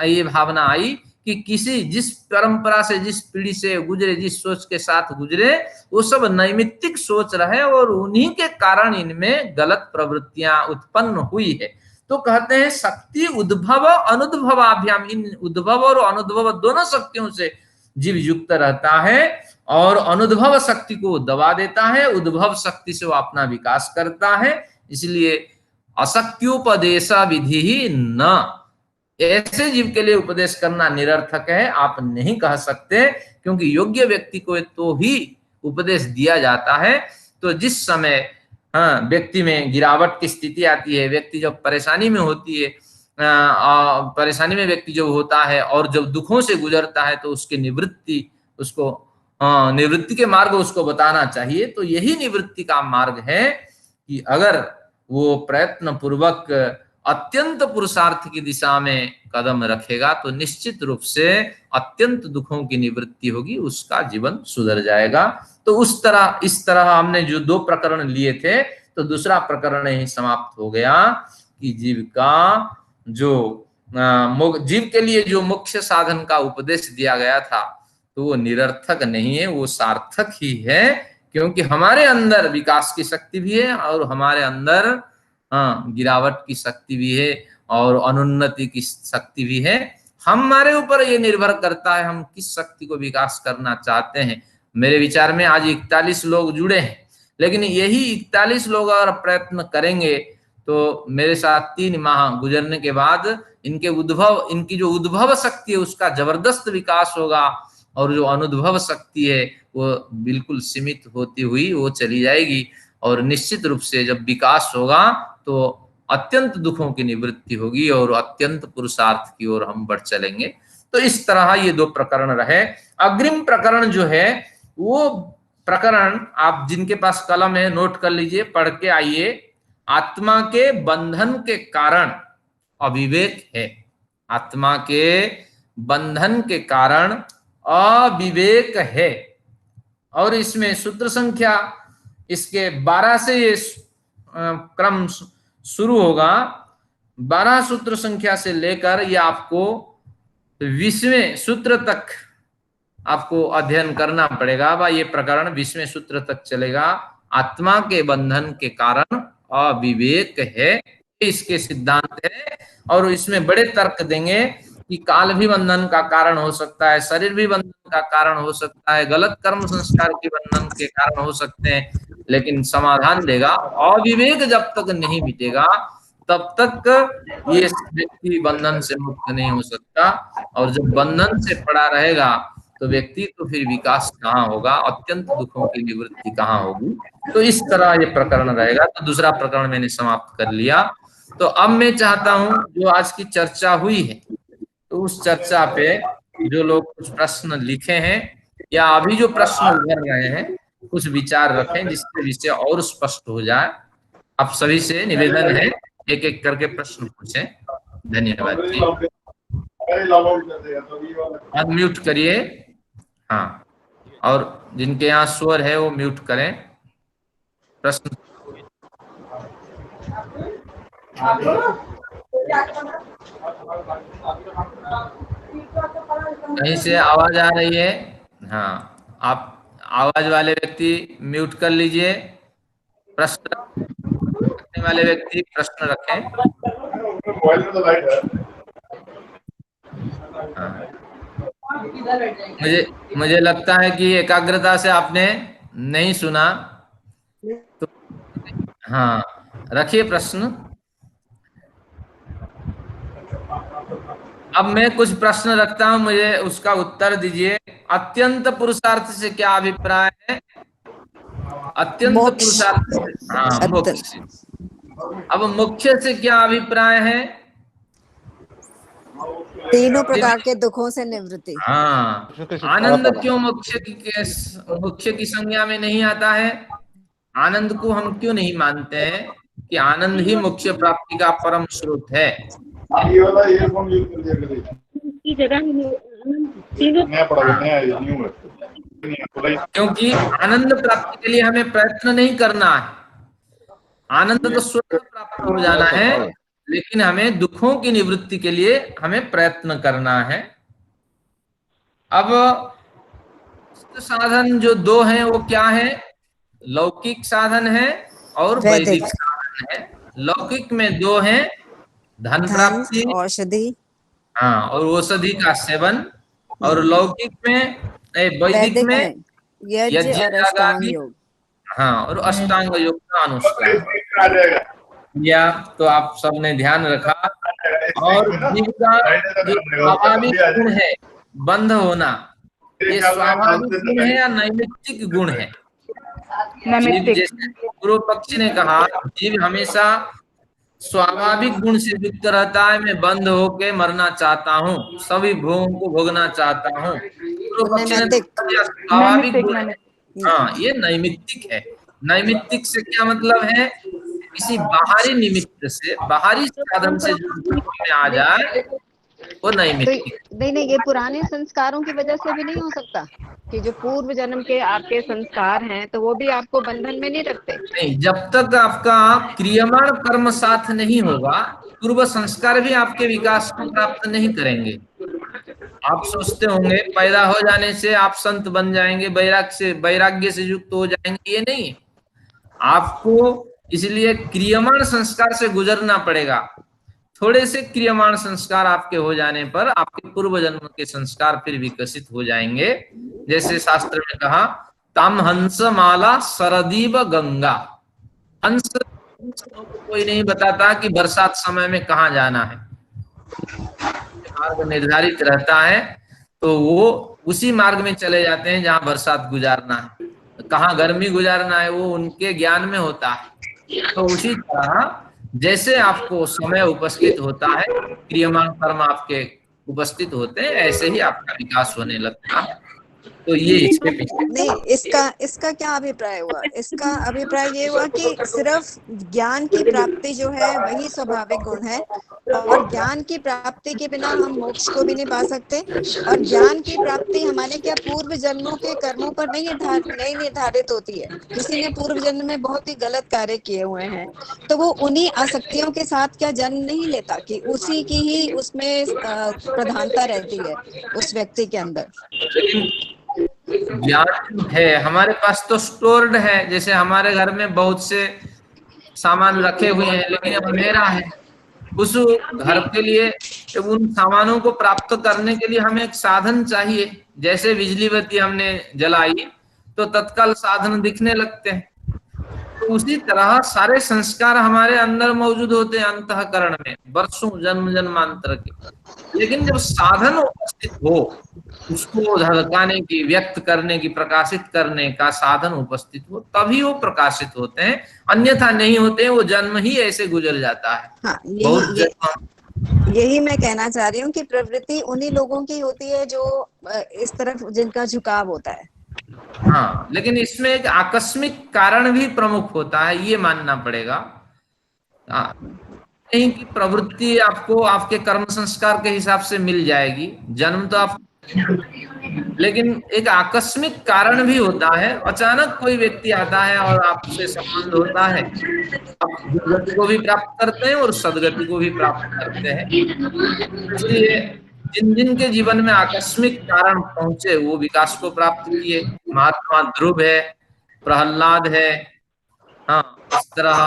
ये भावना आई कि किसी जिस परंपरा से, जिस पीढ़ी से गुजरे, जिस सोच के साथ गुजरे, वो सब नैमित्तिक सोच रहे और उन्हीं के कारण इनमें गलत प्रवृत्तियां उत्पन्न हुई है। तो कहते हैं शक्ति उद्भव अनुद्भवाभ्याम, इन उद्भव और अनुद्भव दोनों शक्तियों से जीव युक्त रहता है, और अनुद्भव शक्ति को दबा देता है, उद्भव शक्ति से वो अपना विकास करता है। इसलिए अशक्त्युपदेश विधि ही न, ऐसे जीव के लिए उपदेश करना निरर्थक है, आप नहीं कह सकते, क्योंकि योग्य व्यक्ति को तो ही उपदेश दिया जाता है। तो जिस समय व्यक्ति में गिरावट की स्थिति आती है, व्यक्ति जब परेशानी में होती है, परेशानी में व्यक्ति जब होता है और जब दुखों से गुजरता है, तो उसकी निवृत्ति, उसको निवृत्ति के मार्ग उसको बताना चाहिए। तो यही निवृत्ति का मार्ग है कि अगर वो प्रयत्न पूर्वक अत्यंत पुरुषार्थ की दिशा में कदम रखेगा तो निश्चित रूप से अत्यंत दुखों की निवृत्ति होगी, उसका जीवन सुधर जाएगा। तो इस तरह हमने जो 2 प्रकरण लिए थे, तो दूसरा प्रकरण ही समाप्त हो गया कि जीव का जो जीव के लिए जो मुख्य साधन का उपदेश दिया गया था, तो वो निरर्थक नहीं है, वो सार्थक ही है, क्योंकि हमारे अंदर विकास की शक्ति भी है और हमारे अंदर गिरावट की शक्ति भी है और अनुन्नति की शक्ति भी है। हमारे ऊपर ये निर्भर करता है हम किस शक्ति को विकास करना चाहते हैं। मेरे विचार में आज 41 लोग जुड़े हैं, लेकिन यही 41 लोग अगर प्रयत्न करेंगे तो मेरे साथ 3 माह गुजरने के बाद इनकी जो उद्भव शक्ति है उसका जबरदस्त विकास होगा, और जो अनुद्भव शक्ति है वो बिल्कुल सीमित होती हुई वो चली जाएगी, और निश्चित रूप से जब विकास होगा तो अत्यंत दुखों की निवृत्ति होगी और अत्यंत पुरुषार्थ की ओर हम बढ़ चलेंगे। तो इस तरह ये 2 प्रकरण रहे। अग्रिम प्रकरण जो है, वो प्रकरण आप जिनके पास कलम है नोट कर लीजिए, पढ़ के आइए। आत्मा के बंधन के कारण अविवेक है। आत्मा के बंधन के कारण अविवेक है। और इसमें सूत्र संख्या इसके 12 से ये क्रम शुरू होगा। 12 सूत्र संख्या से लेकर ये आपको 20वें सूत्र तक आपको अध्ययन करना पड़ेगा। ये प्रकरण 20वें सूत्र तक चलेगा। आत्मा के बंधन के कारण अविवेक है, इसके सिद्धांत है। और इसमें बड़े तर्क देंगे कि काल भी बंधन का कारण हो सकता है, शरीर भी बंधन का कारण हो सकता है, गलत कर्म संस्कार के बंधन के कारण हो सकते हैं। लेकिन समाधान देगा, अविवेक जब तक नहीं मिटेगा तब तक ये व्यक्ति बंधन से मुक्त नहीं हो सकता। और जब बंधन से पड़ा रहेगा तो व्यक्ति तो फिर विकास कहाँ होगा, अत्यंत दुखों की निवृत्ति कहाँ होगी। तो इस तरह ये प्रकरण रहेगा। तो दूसरा प्रकरण मैंने समाप्त कर लिया। तो अब मैं चाहता हूं जो आज की चर्चा हुई है, तो उस चर्चा पे जो लोग कुछ प्रश्न लिखे हैं या अभी जो प्रश्न उभर रहे हैं, कुछ विचार रखें जिससे विषय और स्पष्ट हो जाए। आप सभी से निवेदन है, एक एक करके प्रश्न पूछें। धन्यवाद जी। अनम्यूट करिए। हाँ, और जिनके यहाँ स्वर है वो म्यूट करें। प्रश्न कहीं से आवाज आ रही है? हाँ, आप आवाज वाले व्यक्ति म्यूट कर लीजिए। प्रश्न रखने वाले व्यक्ति प्रश्न रखें। हाँ। मुझे लगता है कि एकाग्रता से आपने नहीं सुना, तो हाँ, रखिए प्रश्न। अब मैं कुछ प्रश्न रखता हूं, मुझे उसका उत्तर दीजिए। अत्यंत पुरुषार्थ से क्या अभिप्राय है? अत्यंत पुरुषार्थ से, हाँ, मोक्ष। अब मुख्य से क्या अभिप्राय है? तीनों प्रकार के दुखों से निवृत्ति। हाँ, आनंद क्यों मुख्य की संज्ञा में नहीं आता है? आनंद को हम क्यों नहीं मानते हैं कि आनंद ही मुख्य प्राप्ति का परम स्रोत है? क्योंकि आनंद प्राप्ति के लिए हमें प्रयत्न नहीं करना है। आनंद तो स्वतः प्राप्त हो जाना है, लेकिन हमें दुखों की निवृत्ति के लिए हमें प्रयत्न करना है। अब साधन जो दो हैं वो क्या है? लौकिक साधन है और वैदिक साधन है। लौकिक में दो हैं, धन प्राप्ति, औषधि, हाँ, और औषधि का सेवन। और लौकिक में, वैदिक में यज्ञ और अष्टांग योग, हाँ, और अष्टांग योग का अनुष्ठान। या तो आप सबने ध्यान रखा। और जीव का जो स्वाभाविक गुण है बंध होना, ये स्वाभाविक गुण है या नैमित्तिक गुण है? जीव, जैसे पूर्व पक्षी ने कहा, जीव हमेशा स्वाभाविक गुण से युक्त रहता है। मैं बंध होके मरना चाहता हूँ, सभी भोगों को भोगना चाहता हूँ। पूर्व पक्षी ने स्वाभाविक गुण है। हाँ, ये नैमित्तिक है। नैमित्तिक से क्या मतलब है? किसी बाहरी निमित्त से, बाहरी साधन से जो में आ जाए वो नैमित्तिक। नहीं, ये पुराने संस्कारों की वजह से भी नहीं हो सकता कि जो पूर्व जन्म के आपके संस्कार हैं तो वो भी आपको बंधन में नहीं रखते? नहीं, जब तक आपका क्रियमाण कर्म साथ नहीं होगा, पूर्व संस्कार भी आपके विकास को प्राप्त नहीं करेंगे। आप सोचते होंगे पैदा हो जाने से आप संत बन जाएंगे, वैराग्य से युक्त हो जाएंगे। ये नहीं, आपको इसलिए क्रियमाण संस्कार से गुजरना पड़ेगा। थोड़े से क्रियमाण संस्कार आपके हो जाने पर आपके पूर्व जन्म के संस्कार फिर विकसित हो जाएंगे। जैसे शास्त्र में कहा, तम हंस माला सरदीव गंगा। हंस को कोई नहीं बताता कि बरसात समय में कहाँ जाना है। मार्ग निर्धारित रहता है तो वो उसी मार्ग में चले जाते हैं जहाँ बरसात गुजारना है, कहाँ गर्मी गुजारना है, वो उनके ज्ञान में होता है। तो उसी तरह जैसे आपको समय उपस्थित होता है, क्रियमाण कर्म आपके उपस्थित होते हैं, ऐसे ही आपका विकास होने लगता है। तो ये इसके पीछे। नहीं, इसका क्या अभिप्राय हुआ? इसका अभिप्राय ये हुआ कि सिर्फ ज्ञान की प्राप्ति जो है वही स्वाभाविक गुण है, और ज्ञान की प्राप्ति के बिना हम मोक्ष को भी नहीं पा सकते, और ज्ञान की प्राप्ति हमारे क्या पूर्व जन्मों के कर्मों पर नहीं निर्धारित होती है। किसी ने पूर्व जन्म में बहुत ही गलत कार्य किए हुए हैं तो वो उन्हीं आसक्तियों के साथ क्या जन्म नहीं लेता, कि उसी की ही उसमें प्रधानता रहती है उस व्यक्ति के अंदर। ज्ञान है हमारे पास तो स्टोर्ड है, जैसे हमारे घर में बहुत से सामान रखे हुए हैं लेकिन अब अंधेरा है, उस घर के लिए उन सामानों को प्राप्त करने के लिए हमें एक साधन चाहिए। जैसे बिजली बत्ती हमने जलाई तो तत्काल साधन दिखने लगते हैं, तो उसी तरह सारे संस्कार हमारे अंदर मौजूद होते हैं अंतःकरण में वर्षों जन्म जन्मांतर के, लेकिन जब साधन उपस्थित हो उसको झलकाने की, व्यक्त करने की, प्रकाशित करने का साधन उपस्थित हो तभी वो प्रकाशित होते हैं, अन्यथा नहीं होते हैं, वो जन्म ही ऐसे गुजर जाता है। हाँ, बहुत यही मैं कहना चाह रही हूँ कि प्रवृत्ति उन्हीं लोगों की होती है जो इस तरफ जिनका झुकाव होता है। हाँ, लेकिन इसमें एक आकस्मिक कारण भी प्रमुख होता है, ये मानना पड़ेगा। नहीं कि प्रवृत्ति आपको आपके कर्म संस्कार के हिसाब से मिल जाएगी, जन्म तो आप, लेकिन एक आकस्मिक कारण भी होता है। अचानक कोई व्यक्ति आता है और आपसे संबंध होता है, आप दुर्गति को भी प्राप्त करते हैं और सदगति को भी प्राप्त करते हैं। इसलिए जिन जिन के जीवन में आकस्मिक कारण पहुंचे वो विकास को प्राप्त किए। महात्मा ध्रुव है, प्रहलाद है, हाँ, इस तरह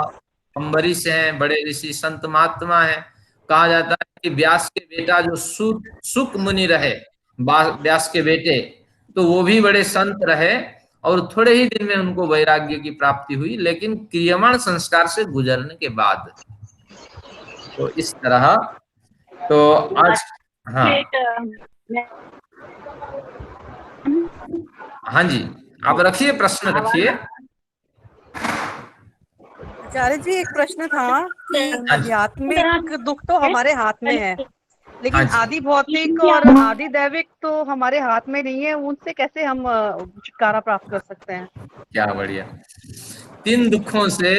अम्बरीश हैं, बड़े ऋषि संत महात्मा है। कहा जाता है कि व्यास के बेटा जो सुक मुनि रहे, व्यास के बेटे, तो वो भी बड़े संत रहे और थोड़े ही दिन में उनको वैराग्य की प्राप्ति हुई, लेकिन क्रियमाण संस्कार से गुजरने के बाद। तो इस तरह तो आज हाँ जी, आप रखिए, प्रश्न रखिए। आचार्य जी, एक प्रश्न था। आध्यात्मिक दुख तो हमारे हाथ में है, लेकिन आदि भौतिक और आदि दैविक तो हमारे हाथ में नहीं है, उनसे कैसे हम छुटकारा प्राप्त कर सकते हैं? क्या बढ़िया। 3 दुखों से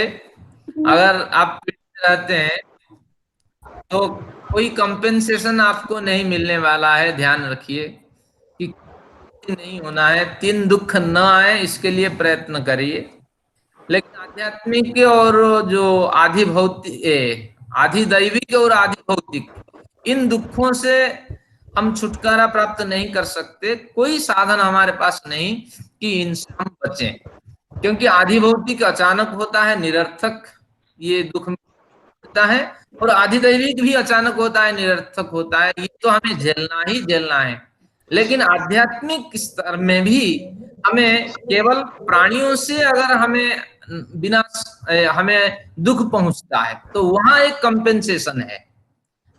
अगर आप पीड़ित रहते हैं तो कोई कंपेंसेशन आपको नहीं मिलने वाला है। ध्यान रखिए कि नहीं होना है, 3 दुख न आए इसके लिए प्रयत्न करिए। लेकिन आध्यात्मिक और जो आधि भौतिक, आधि दैविक और आधि भौतिक, इन दुखों से हम छुटकारा प्राप्त नहीं कर सकते। कोई साधन हमारे पास नहीं कि इनसे हम बचें, क्योंकि आधि भौतिक अचानक होता है, निरर्थक ये दुख मिलता है, और आधि दैविक भी अचानक होता है, निरर्थक होता है। ये तो हमें झेलना ही झेलना है। लेकिन आध्यात्मिक स्तर में भी हमें केवल प्राणियों से अगर हमें बिना हमें दुख पहुंचता है तो वहां एक कंपेंसेशन है।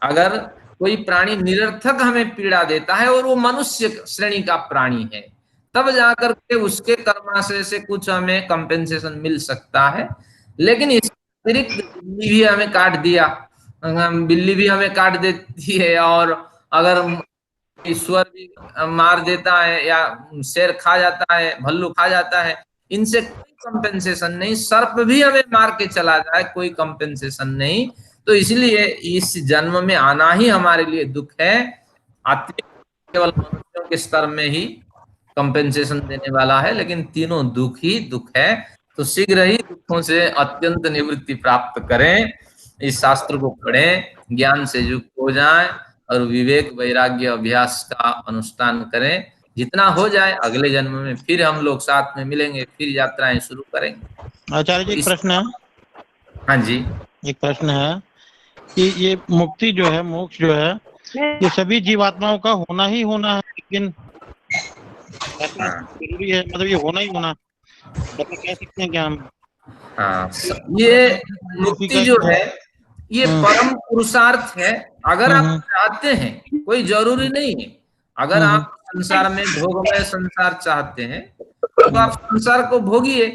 अगर कोई प्राणी निरर्थक हमें पीड़ा देता है और वो मनुष्य श्रेणी का प्राणी है, तब जाकर के उसके कर्माशय से कुछ हमें कंपेंसेशन मिल सकता है। लेकिन इस अतिरिक्त बिल्ली भी हमें काट दिया, बिल्ली भी हमें काट देती है, और अगर ईश्वर भी मार देता है या शेर खा जाता है, भल्लू खा जाता है, इनसे कोई कंपेंसेशन नहीं। सर्प भी हमें मार के चला जाए, कोई कंपेंसेशन नहीं। तो इसलिए इस जन्म में आना ही हमारे लिए दुख है। अतिरिक्त केवल मनुष्यों के स्तर में ही कंपेंसेशन देने वाला है, लेकिन तीनों दुख ही दुख है। तो शीघ्र ही दुखों से अत्यंत निवृत्ति प्राप्त करें, इस शास्त्र को पढ़ें, ज्ञान से युक्त हो जाएं और विवेक वैराग्य अभ्यास का अनुष्ठान करें। जितना हो जाए अगले जन्म में फिर हम लोग साथ में मिलेंगे, फिर यात्राएं शुरू करेंगे। आचार्य जी, एक प्रश्न है। हाँ जी, एक प्रश्न है कि ये मुक्ति जो है, मोक्ष जो है, ये सभी जीवात्माओं का होना ही होना है, लेकिन जरूरी है, मतलब ये होना ही होना, मतलब कह सकते हैं क्या हम? हाँ, ये मुक्ति जो है ये परम पुरुषार्थ है। अगर आप चाहते हैं, कोई जरूरी नहीं है, अगर आप संसार में भोगमय संसार चाहते हैं तो आप संसार को भोगिए,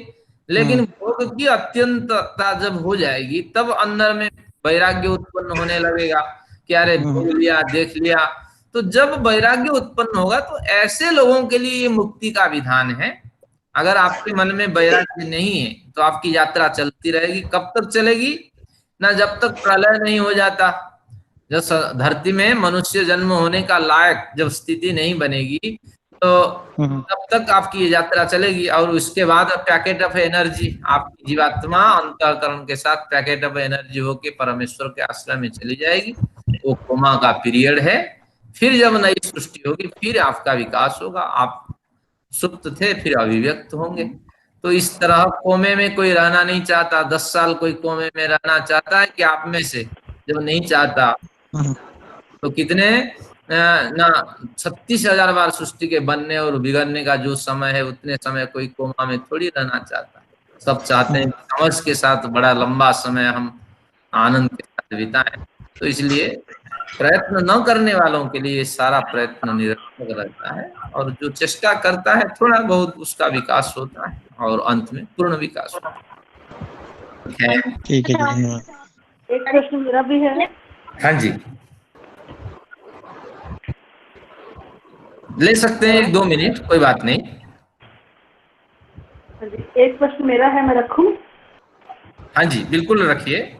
लेकिन भोग की अत्यंतता जब हो जाएगी तब अंदर में वैराग्य उत्पन्न होने लगेगा कि अरे भोग लिया, देख लिया, तो जब वैराग्य उत्पन्न होगा तो ऐसे लोगों के लिए ये मुक्ति का विधान है। अगर आपके मन में वैराग्य नहीं है तो आपकी यात्रा चलती रहेगी। कब तक चलेगी? ना जब तक प्रलय नहीं हो जाता। जब धरती में मनुष्य जन्म होने का लायक जब स्थिति नहीं बनेगी तो तब तक आपकी ये यात्रा चलेगी। और उसके बाद पैकेट ऑफ एनर्जी, आपकी जीवात्मा अंतःकरण के साथ पैकेट ऑफ एनर्जी होके परमेश्वर के आश्रय में चली जाएगी। वो कोमा का पीरियड है। फिर जब नई सृष्टि होगी फिर आपका विकास होगा। आप सुप्त थे फिर अभिव्यक्त होंगे। तो इस तरह कोमे में कोई रहना नहीं चाहता। 10 साल कोई कोमे में रहना चाहता है कि आप में से? जब नहीं चाहता तो कितने ना 36,000 बार सृष्टि के बनने और बिगड़ने का जो समय है उतने समय कोई कोमा में थोड़ी रहना चाहता। सब चाहते हैं समझ के साथ बड़ा लंबा समय हम आनंद के साथ बिताएं। तो इसलिए प्रयत्न न करने वालों के लिए सारा प्रयत्न निरर्थक रहता है, और जो चेष्टा करता है थोड़ा बहुत उसका विकास होता है और अंत में पूर्ण विकास होता है। ठीक है, धन्यवाद। एक प्रश्न मेरा भी है। हाँ जी, ले सकते हैं 1-2 मिनट, कोई बात नहीं। एक प्रश्न मेरा है, मैं रखूं? हाँ जी, बिल्कुल रखिए।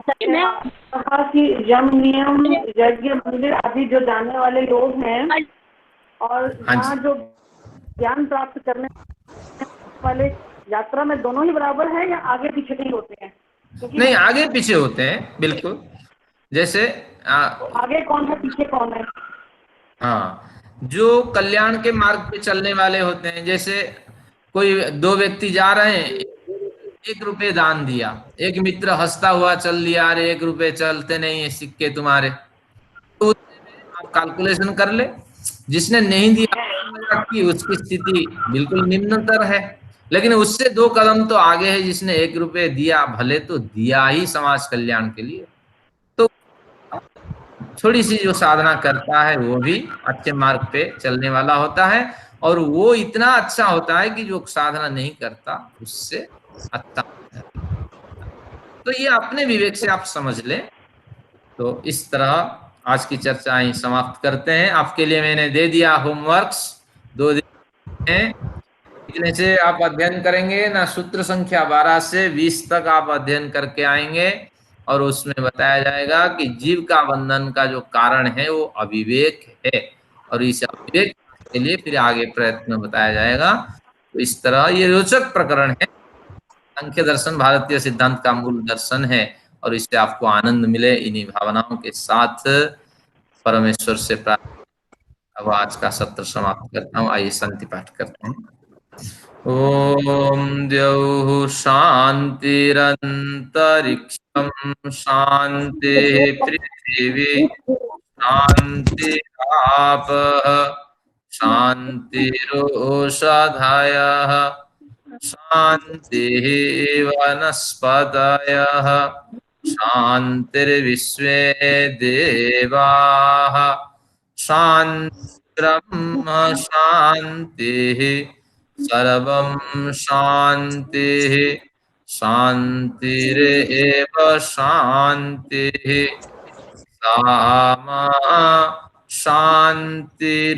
कहा कि यम नियम यज्ञ मंदिर आदि जो जानने वाले लोग हैं और यहाँ जो ज्ञान प्राप्त करने वाले यात्रा में दोनों ही बराबर है या आगे पीछे नहीं होते हैं? नहीं, आगे पीछे होते हैं बिल्कुल। जैसे आगे कौन है पीछे कौन है? हाँ, जो कल्याण के मार्ग पे चलने वाले होते हैं, जैसे कोई 2 व्यक्ति जा रहे हैं, 1 रुपये दान दिया, एक मित्र हंसता हुआ चल लिया, अरे 1 रुपये चलते नहीं है सिक्के तुम्हारे, तो आप कैलकुलेशन कर ले। जिसने नहीं दिया कि उसकी स्थिति बिल्कुल निम्नतर है, लेकिन उससे 2 कदम तो आगे है जिसने 1 रुपये दिया, भले तो दिया ही समाज कल्याण के लिए। तो थोड़ी सी जो साधना करता है वो भी अच्छे मार्ग पे चलने वाला होता है, और वो इतना अच्छा होता है कि जो साधना नहीं करता उससे अच्छा। तो ये अपने विवेक से आप समझ लें। तो इस तरह आज की चर्चा ही समाप्त करते हैं। आपके लिए मैंने दे दिया होमवर्क्स 2 दिन में, इतने से आप अध्ययन करेंगे ना। सूत्र संख्या 12 से 20 तक आप अध्ययन करके आएंगे, और उसमें बताया जाएगा कि जीव का बंधन का जो कारण है वो अविवेक है, और इस अविवेक के लिए फिर आगे प्रयत्न बताया जाएगा। तो इस तरह ये रोचक प्रकरण है। सांख्य दर्शन भारतीय सिद्धांत का मूल दर्शन है, और इससे आपको आनंद मिले। इन्हीं भावनाओं के साथ परमेश्वर से प्रार्थना। अब आज का सत्र समाप्त करता हूँ। आइए शांति पाठ करते हैं। ओम द्यौः शान्तिरन्तरिक्षं शान्तिः पृथिवी शान्तिरापः शान्तिरोषधयः शान्तिः वनस्पतयः शान्तिर्विश्वे देवाः शान्तिर्ब्रह्म शान्तिः सर्वं शान्तिः शान्तिरेव शान्तिः सामा शान्तिरेधि।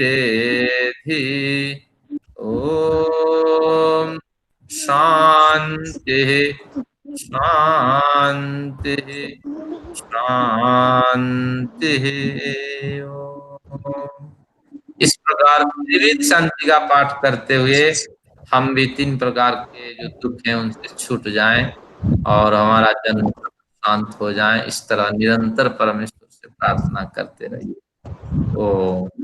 ओम शान्तिः शान्तिः शान्तिः। इस प्रकार विविध शांति का पाठ करते हुए हम भी 3 प्रकार के जो दुख हैं उनसे छूट जाएं और हमारा जन्म शांत हो जाए। इस तरह निरंतर परमेश्वर से प्रार्थना करते रहिए। ओम।